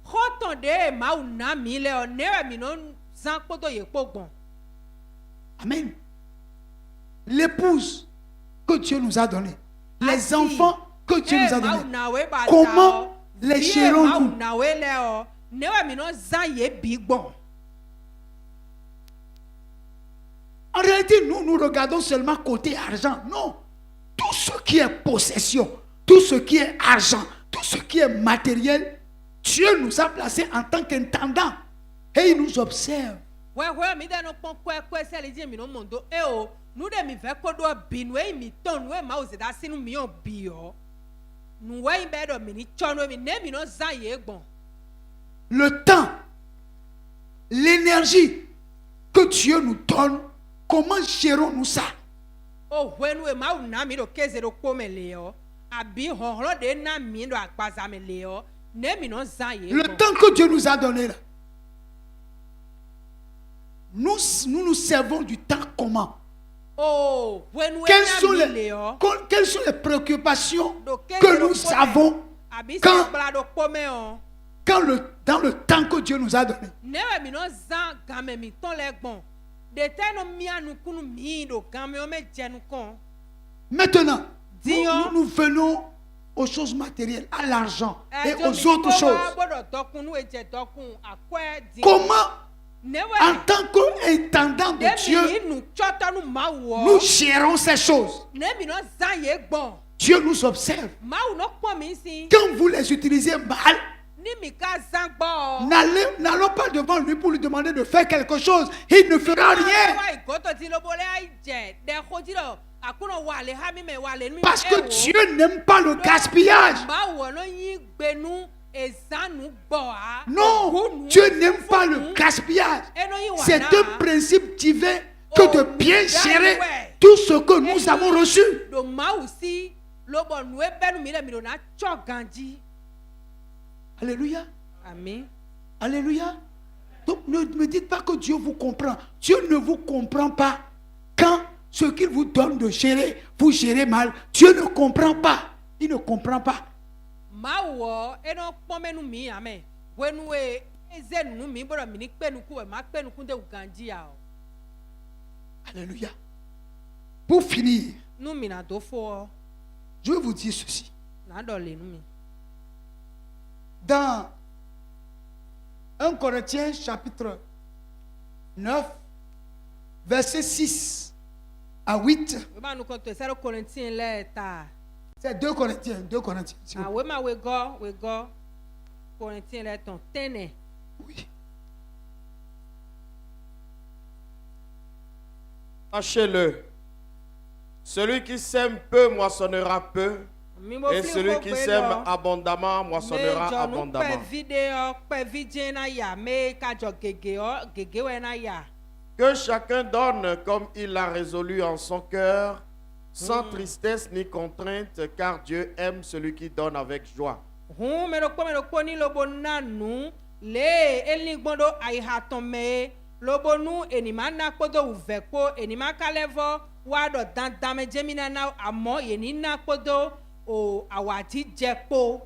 Khoton de mawu na mi le o ne mi no zan kpoto ye pogbon. Amen. L'épouse que Dieu nous a donnée, les enfants que Dieu nous a donnés, comment les gérons-nous? En réalité, nous regardons seulement côté argent. Non. Tout ce qui est possession, tout ce qui est argent, tout ce qui est matériel, Dieu nous a placés en tant qu'intendant. Et il nous observe. Nous de mi fait quoi doit binouer mi ton nous ma ose da sinu mi on bio nous ouais be do mi ni chono mi ne mi no zan ye gbon. Le temps, l'énergie que Dieu nous donne, comment gérons-nous ça? Oh when we ma na mi do keze do kome le o abi honhlo de na mi do agbaza me le o ne mi no zan ye Le temps que Dieu nous a donné là, nous nous servons du temps comment? Oh, quelles sont les préoccupations que nous avons dans le temps que Dieu nous a donné? Maintenant, nous venons aux choses matérielles, à l'argent et aux autres choses. Comment, en tant qu'intendant de Dieu, nous gérons ces choses? Dieu nous observe. Quand vous les utilisez mal, n'allons pas devant lui pour lui demander de faire quelque chose. Il ne fera rien. Parce que Dieu n'aime pas le gaspillage. Non, Dieu n'aime pas le gaspillage. C'est un principe divin que de bien gérer tout ce que nous avons reçu. Alléluia. Amen. Alléluia. Donc ne me dites pas que Dieu vous comprend. Dieu ne vous comprend pas quand ce qu'il vous donne de gérer, vous gérez mal. Dieu ne comprend pas. Il ne comprend pas. Mawo eno pomenu mi amen. Wenwe ezenu mi boro mi ni penuku e ma penuku de uganjia o. Alléluia. Pour finir, Nu mi na do fo. je vais vous dire ceci. Na do le nu mi. Dans 1 Corinthiens chapitre 9, verset 6 à 8. We ma nu ko to 2 Corinthiens le ta. C'est 2 Corinthiens, 2 Corinthiens. s'il vous Ah we ma we go Corinthiens le ton tene. plaît. Oui. Sachez-le, celui qui sème peu moissonnera peu, Mi mo et fli celui ko qui gbe sème lo. abondamment moissonnera Pe abondamment. video pe vidje na ya me ka jo gege we na ya. Que chacun donne comme il l'a résolu en son cœur, sans tristesse ni contrainte, car Dieu aime celui qui donne avec joie. Hun me ro ko ni lobo nanu le elni gbondo ai ha ton me lobo nu enima na kodo uveko enima kalevo wa do dan me jemina na amo yeni na kodo o awati jepo.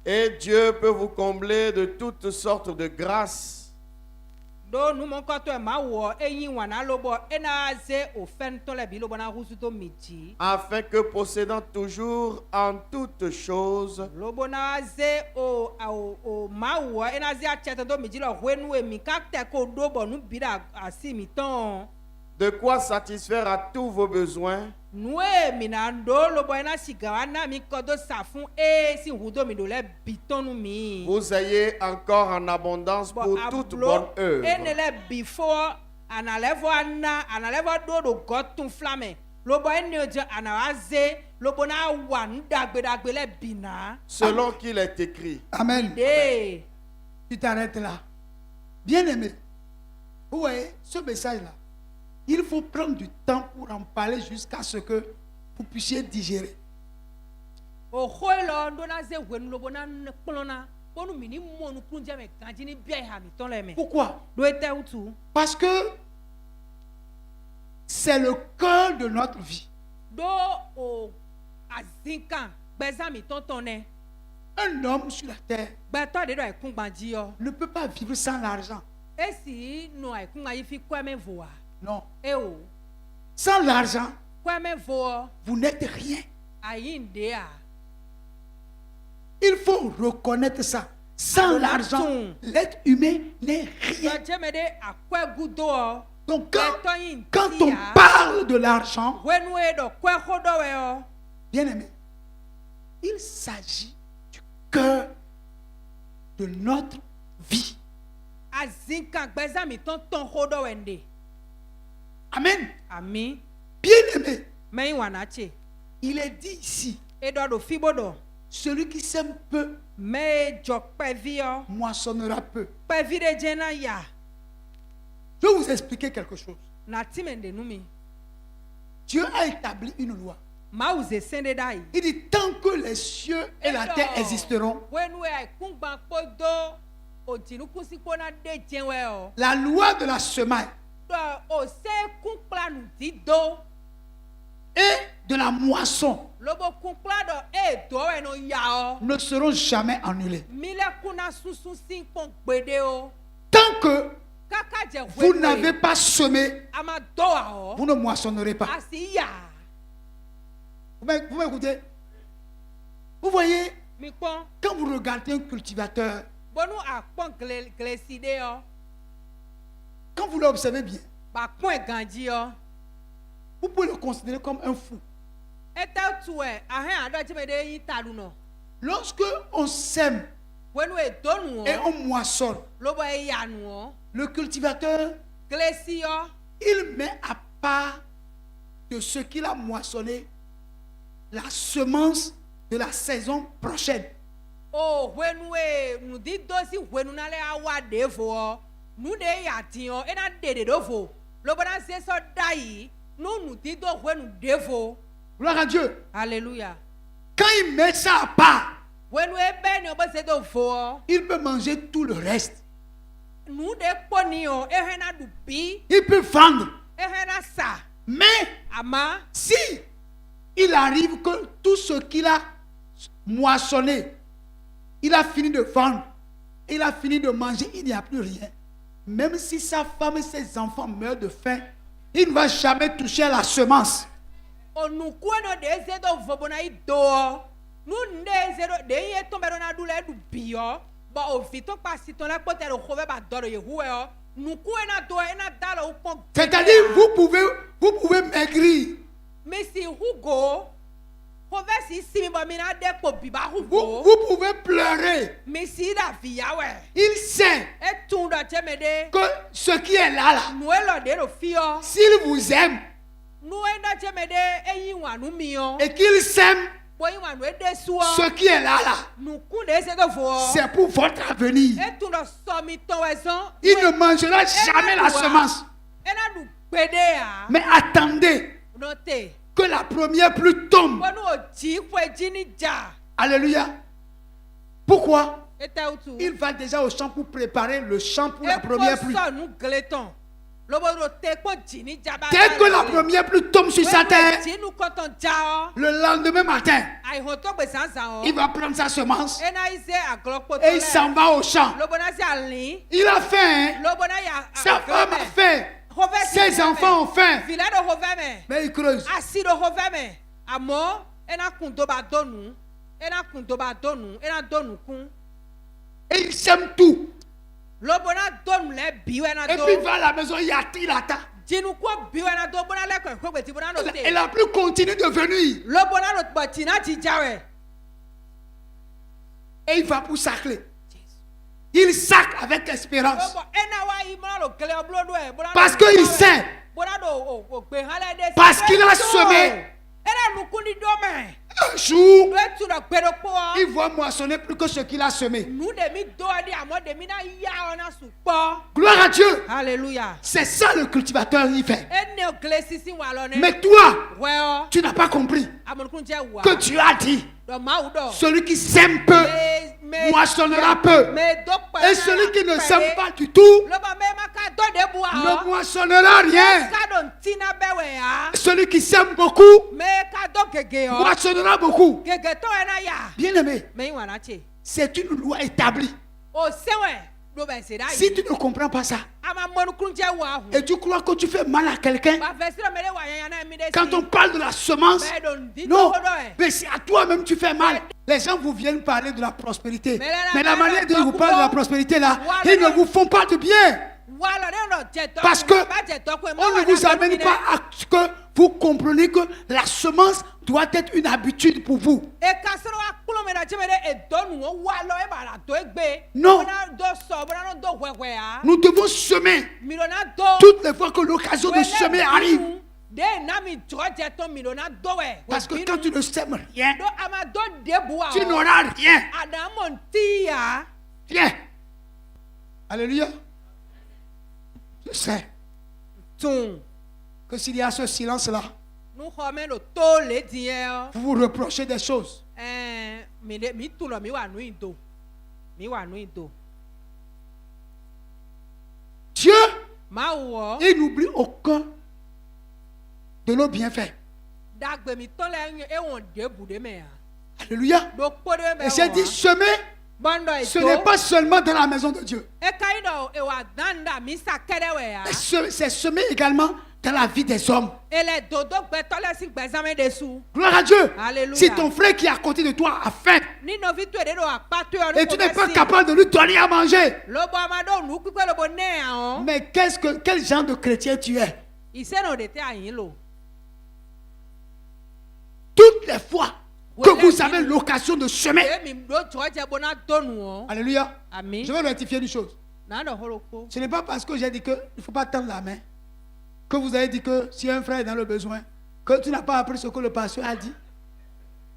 Et Dieu peut vous combler de toutes sortes de grâces, Do nu mon ko to e ma wo eyin wana lobo ena ze o fen to le bi lobo na husu to miji. afin que possédant toujours en toutes choses Lobo na ze o ma wo ena ze a chete do miji lo hwenu e mi ka te ko do bo nu bi da asi mi ton. de quoi satisfaire à tous vos besoins, Nue minando lobo ena sigawana mi kodo safun si hudo mi do le bitonu mi. vous ayez encore en abondance pour toute bonne œuvre. Ene le before analevo do gotun flame. Lobo ene oje anawaze lobo na wa ndagbe le bina. Selon qu'il est écrit, Amen. De Tu t'arrêtes là. Bien-aimé, vous voyez, ce message-là, il faut prendre du temps pour en parler jusqu'à ce que vous puissiez digérer. o khoilo ndo na ze wenu lobo na klona bonu mini monu kunje me ganjini bia ha mi ton le me. Pourquoi? Do ete utu. Parce que c'est le cœur de notre vie. Do o azinkan gbeza mi ton ton ne. Un homme sur la terre Gbeto de do ekun gbanji yo. ne peut pas vivre sans l'argent. Esi no ekun ayi fi kweme voa. Non. E o Sans l'argent, kweme voa vous n'êtes rien. ayi nde a. Il faut reconnaître ça. Sans Alors, l'argent, tout. l'être humain n'est rien. So jeme de akwe gudo o. Donc Gbeto yin quand ti on a. parle de l'argent, Wenu e do kwe khodo we o. bien aimé, il s'agit du cœur de notre vie. Azinkan gbeza mi ton khodo we nde. Amen. Ami Bien aimé, meyin wanache. il est dit ici, Edo do fibodo. celui qui sème peu Me jo pevi o. moissonnera peu. Pevi de jena ya. Je vais vous expliquer quelque chose. Na timende numi. Dieu a établi une loi. Ma uze sende dai. Il dit tant que les cieux et la terre existeront, Wenu e kungban podo ojinu kusi kona de jenwe o. la loi de la semaille Do o se kunkla nu dido. et de la moisson Lobo kunkla do e do e no ya o. ne seront jamais annulées. Mile kuna susu sin kon gbede o. Tant que Kaka je vous wenu n'avez e. pas semé, Ama do a o. vous ne moissonnerez pas. Asi ya. Vous m'écoutez? Vous voyez, Mi kon. quand vous regardez un cultivateur, Bonu a pon gleside o. quand vous l'observez bien, Ba pon e ganji o. vous pouvez le considérer comme un fou. Eta tu e ahen ado jeme de yin talu no. Lorsque on sème Wenu e donu et o. on moissonne, Lobo e yanu o. le cultivateur, Glesi o. il met à part de ce qu'il a moissonné la semence de la saison prochaine. O wenu e nu di dosi wenu na le awa devo o. Nu de ya tin o ena de dovo. Lobo na se so dai nu di do wenu devo. Gloire à Dieu. Hallelujah. Quand il met ça à part, Wenu e be ni obo se do vo o. il peut manger tout le reste. Nu de poni o ehena du bi Il peut vendre. ehena sa. Mais ama si il arrive que tout ce qu'il a moissonné, il a fini de vendre, il a fini de manger, il n'y a plus rien. Même si sa femme et ses enfants meurent de faim, il ne va jamais toucher à la semence. onukueno de zedo vobona ido nu nde zedo de ye tombero na dule du bio ba ovito pasi ton la pote ro khove ba doro yehuwe o nukuena do ena dalo upon. C'est-à-dire vous pouvez maigrir. Mais si Hugo khove si simi ba mina de ko biba Hugo Vous pouvez pleurer. mais si la via we Il sait e tun do temede que ce qui est là, nuelo de ro fio s'il vous aime nuenda temede e yiwa nu mio et qu'il s'aime, boyi wa nu de suo ce qui est là, nuku de zedo vo c'est pour votre avenir. e tun do somi ton wezon Il ne mangera jamais la semence. ena du pedea Mais attendez note que la première pluie tombe. bonu oji kwe jini ja Alléluia. Pourquoi? ete utu Il va déjà au champ pour préparer le champ pour la première pluie. so nu gleton lobo ro te ko jini ja ba Dès que la première pluie tombe sur sa terre, jinu konton ja le lendemain matin, ai ho to gbe sansan o il va prendre sa semence ena ise aglopo to et il s'en va au champ. lobo na si alin Il a faim, hein? lobo na ya Sa femme a faim, ses enfants ont faim, vila do hoveme mais il creuse. asi do hoveme amo ena kun do ba donu ena kun do ba donu ena donu kun Et il sème tout. lobo na donu le biwe na Et do puis il va à la maison, il attend. jinu ko biwe na do bona le ko gbe ti bona no te Et la pluie continue de venir. lobo na no gbo ti na ti jawe Et il va pour sacler. Il sac avec espérance. lobo ena wa yi bona lo kele oblodo e bona Parce qu'il sait, bona do o gbe hale de parce qu'il a semé. ena nukuni do me Un jour, do tu do gbedo po il va moissonner plus que ce qu'il a semé. nu de mi do di amo de mi na ya ona su po Gloire à Dieu. hallelujah C'est ça le cultivateur, il fait. ene o kele sisi wa lo ne Mais toi, well tu n'as pas compris amonukun je wa que Dieu a dit, do ma u do celui qui sème peu moissonnera peu. me do pa Et celui qui ne sème pas du tout lobo me ma ka do de bu ne a moissonnera rien. ka do tina bewe ya Celui qui sème beaucoup me ka do gege o moissonnera beaucoup. gege to ena ya Bien-aimé, me wa na che c'est une loi établie. o sewe do be se dai Si tu ne comprends pas ça, ama monukun je wa hu et tu crois que tu fais mal à quelqu'un, ba vesira me le wa yan na mi de quand on parle de la semence, me don di non, to do e mais c'est à toi-même tu fais mal. Les gens vous viennent parler de la prospérité. Mais là, Mais la manière dont ils vous parlent de la prospérité là, Voilà. ils ne vous font pas de bien. wa lo de no je to Parce que ba je to ko on ne vous amène pas à ce que vous compreniez que la semence doit être une habitude pour vous. e kasoro wa kulo me na je me de e donu o wa lo e ba la to egbe Non. na do so bona no do hwehwe a Nous devons semer mi lo na do toutes les fois que l'occasion de semer arrive. de na mi joje to mi lo na do we Parce que quand tu ne sèmes rien, do ama do de bu a tu n'auras rien. adamo ntia Viens. Alléluia. Je sais tun que s'il y a ce silence-là, nu ho me lo to le die o vous vous reprochez des choses. mi de mi tu lo mi wa nu ido mi wa nu ido Dieu, ma wo il n'oublie aucun de nos bienfaits. dagbe mi to le e won de bu de me a Alléluia. do po de me Et j'ai dit semer, bondo ce n'est edo pas seulement dans la maison de Dieu. e kai do e wa danda mi sa kere we a Mais c'est semer également dans la vie des hommes. ele dodo gbe to le si gbe zame de su Gloire à Dieu. Alléluia. Si ton frère qui est à côté de toi a faim ni no vi tu e de do apatu yo et tu n'es pas capable de lui donner à manger, lobo amado nu pipe lobo ne a on mais quel genre de chrétien tu es? ise no de te ayin lo Toutes les fois que vous avez l'occasion de semer, e mi do joje bona donu o alléluia, amen je vais rectifier une chose. na do holoko Ce n'est pas parce que j'ai dit qu'il ne faut pas tendre la main que vous avez dit que si un frère est dans le besoin, que tu n'as pas appris ce que le pasteur a dit.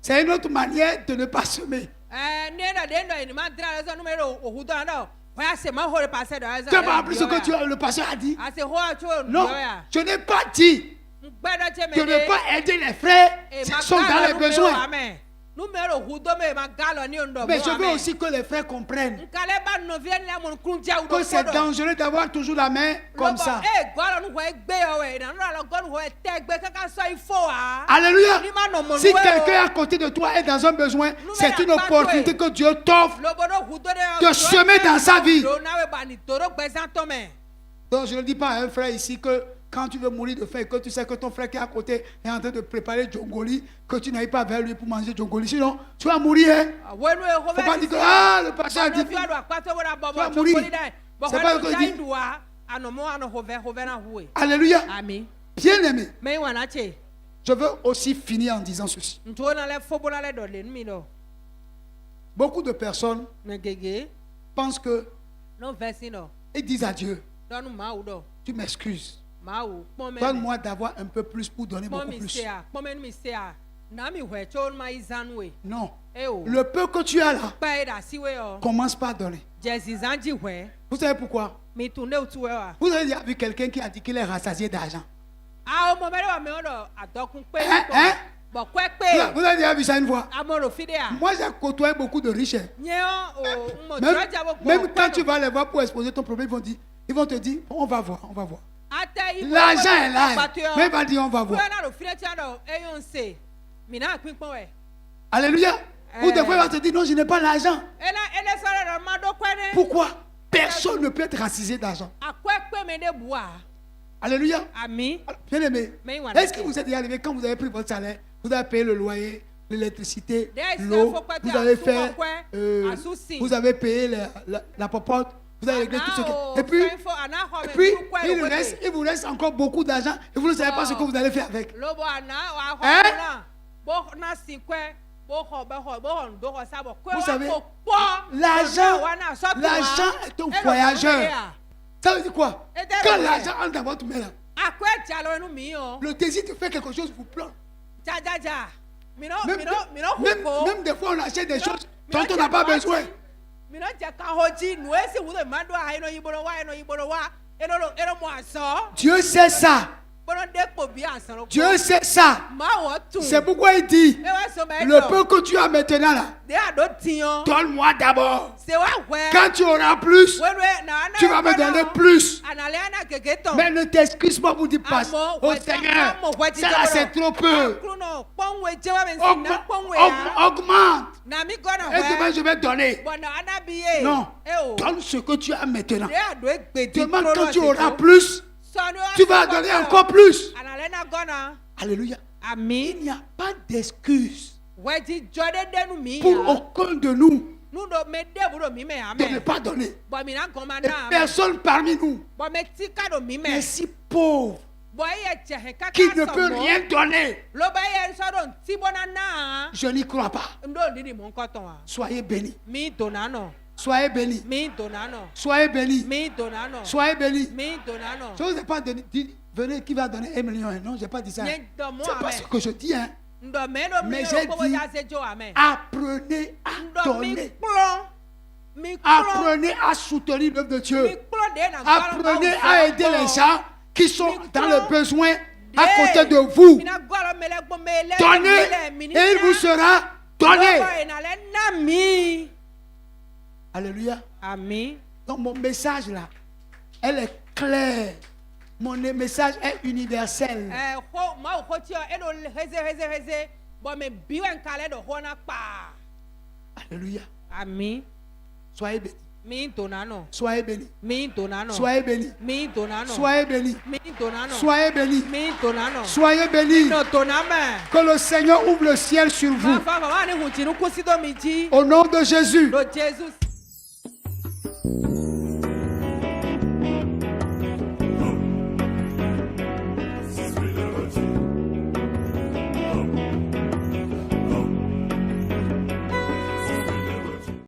C'est une autre manière de ne pas semer. ne na de no ni ma dra le so numero o hudo na do wa se ma hore passe do Tu n'as pas appris ce que le pasteur a dit. ase ho acho Non, ya je n'ai pas dit gbedo che me de ne pas aider les frères qui sont dans les besoins. Mais je veux aussi que les frères comprennent que c'est dangereux d'avoir toujours la main comme ça. Alléluia. Si quelqu'un à côté de toi est dans un besoin, c'est une opportunité que Dieu t'offre de semer dans sa vie. Donc je ne dis pas à un frère ici que quand tu veux mourir de faim et que tu sais que ton frère qui est à côté est en train de préparer Djongoli, que tu n'ailles pas vers lui pour manger Djongoli. Sinon, tu vas mourir. Il ne faut pas dire que le pasteur a dit tu vas mourir. C'est pas ce que je dis. Alléluia. Bien aimé. Je veux aussi finir en disant ceci. Beaucoup de personnes pensent que ils disent à Dieu, tu m'excuses. Donne-moi d'avoir un peu plus pour donner beaucoup plus. Non. Le peu que tu as là, commence par donner. Vous savez pourquoi? Vous avez déjà vu quelqu'un qui a dit qu'il est rassasié d'argent? Vous avez déjà vu ça une fois? Moi, j'ai côtoyé beaucoup de riches. Même quand tu vas les voir pour exposer ton problème, ils vont te dire, on va voir, on va voir. L'argent est là. Mais il va dire, on va voir. Alléluia. Ou des fois, il va te dire, non, je n'ai pas l'argent. Pourquoi? Personne ne peut être rassasié d'argent. Alléluia. Bien aimé. Est-ce que vous êtes arrivé quand vous avez pris votre salaire, vous avez payé le loyer, l'électricité, l'eau, vous avez fait, vous avez payé la popote, vous avez réglé tout ce qui... Et puis il vous reste encore beaucoup d'argent et vous ne savez pas ce que vous allez faire avec. Hein? Vous savez, l'argent est un voyageur. Ça veut dire quoi? Quand l'argent entre dans votre main là, le désir de faire quelque chose vous plante. Même des fois on achète des choses dont on n'a pas besoin. Dieu sait ça. Dieu sait ça. C'est pourquoi il dit, le peu que tu as maintenant là, donne-moi d'abord. Quand tu auras plus, tu vas me donner plus. Mais ne t'excuse pas pour dire, oh Seigneur, ça là c'est trop peu. Augmente. Et demain je vais donner. Non, donne ce que tu as maintenant. Demain quand tu auras plus, tu vas donner encore plus. Alléluia. Il n'y a pas d'excuse pour aucun de nous de ne pas donner. Et personne parmi nous est si pauvre qui ne peut rien donner. Je n'y crois pas. Soyez bénis. Soyez bénis. Soyez bénis. Soyez bénis. Je ne vous ai pas dit, venez, qui va donner 1 million. Non, je n'ai pas dit ça. C'est pas ce que je dis. Hein. Mais j'ai dit, apprenez à donner. Apprenez à soutenir l'œuvre de Dieu. Apprenez à aider les gens qui sont dans le besoin à côté de vous. Donnez et il vous sera donné. Alléluia. Amen. Donc mon message là, elle est claire. Mon message est universel. Alléluia. Amen. Soyez bénis. Soyez bénis. Soyez Soyez bénis. bénis. Soyez bénis. Soyez bénis. Soyez Soyez bénis. Que le Seigneur ouvre le ciel sur vous. Au nom de Jésus.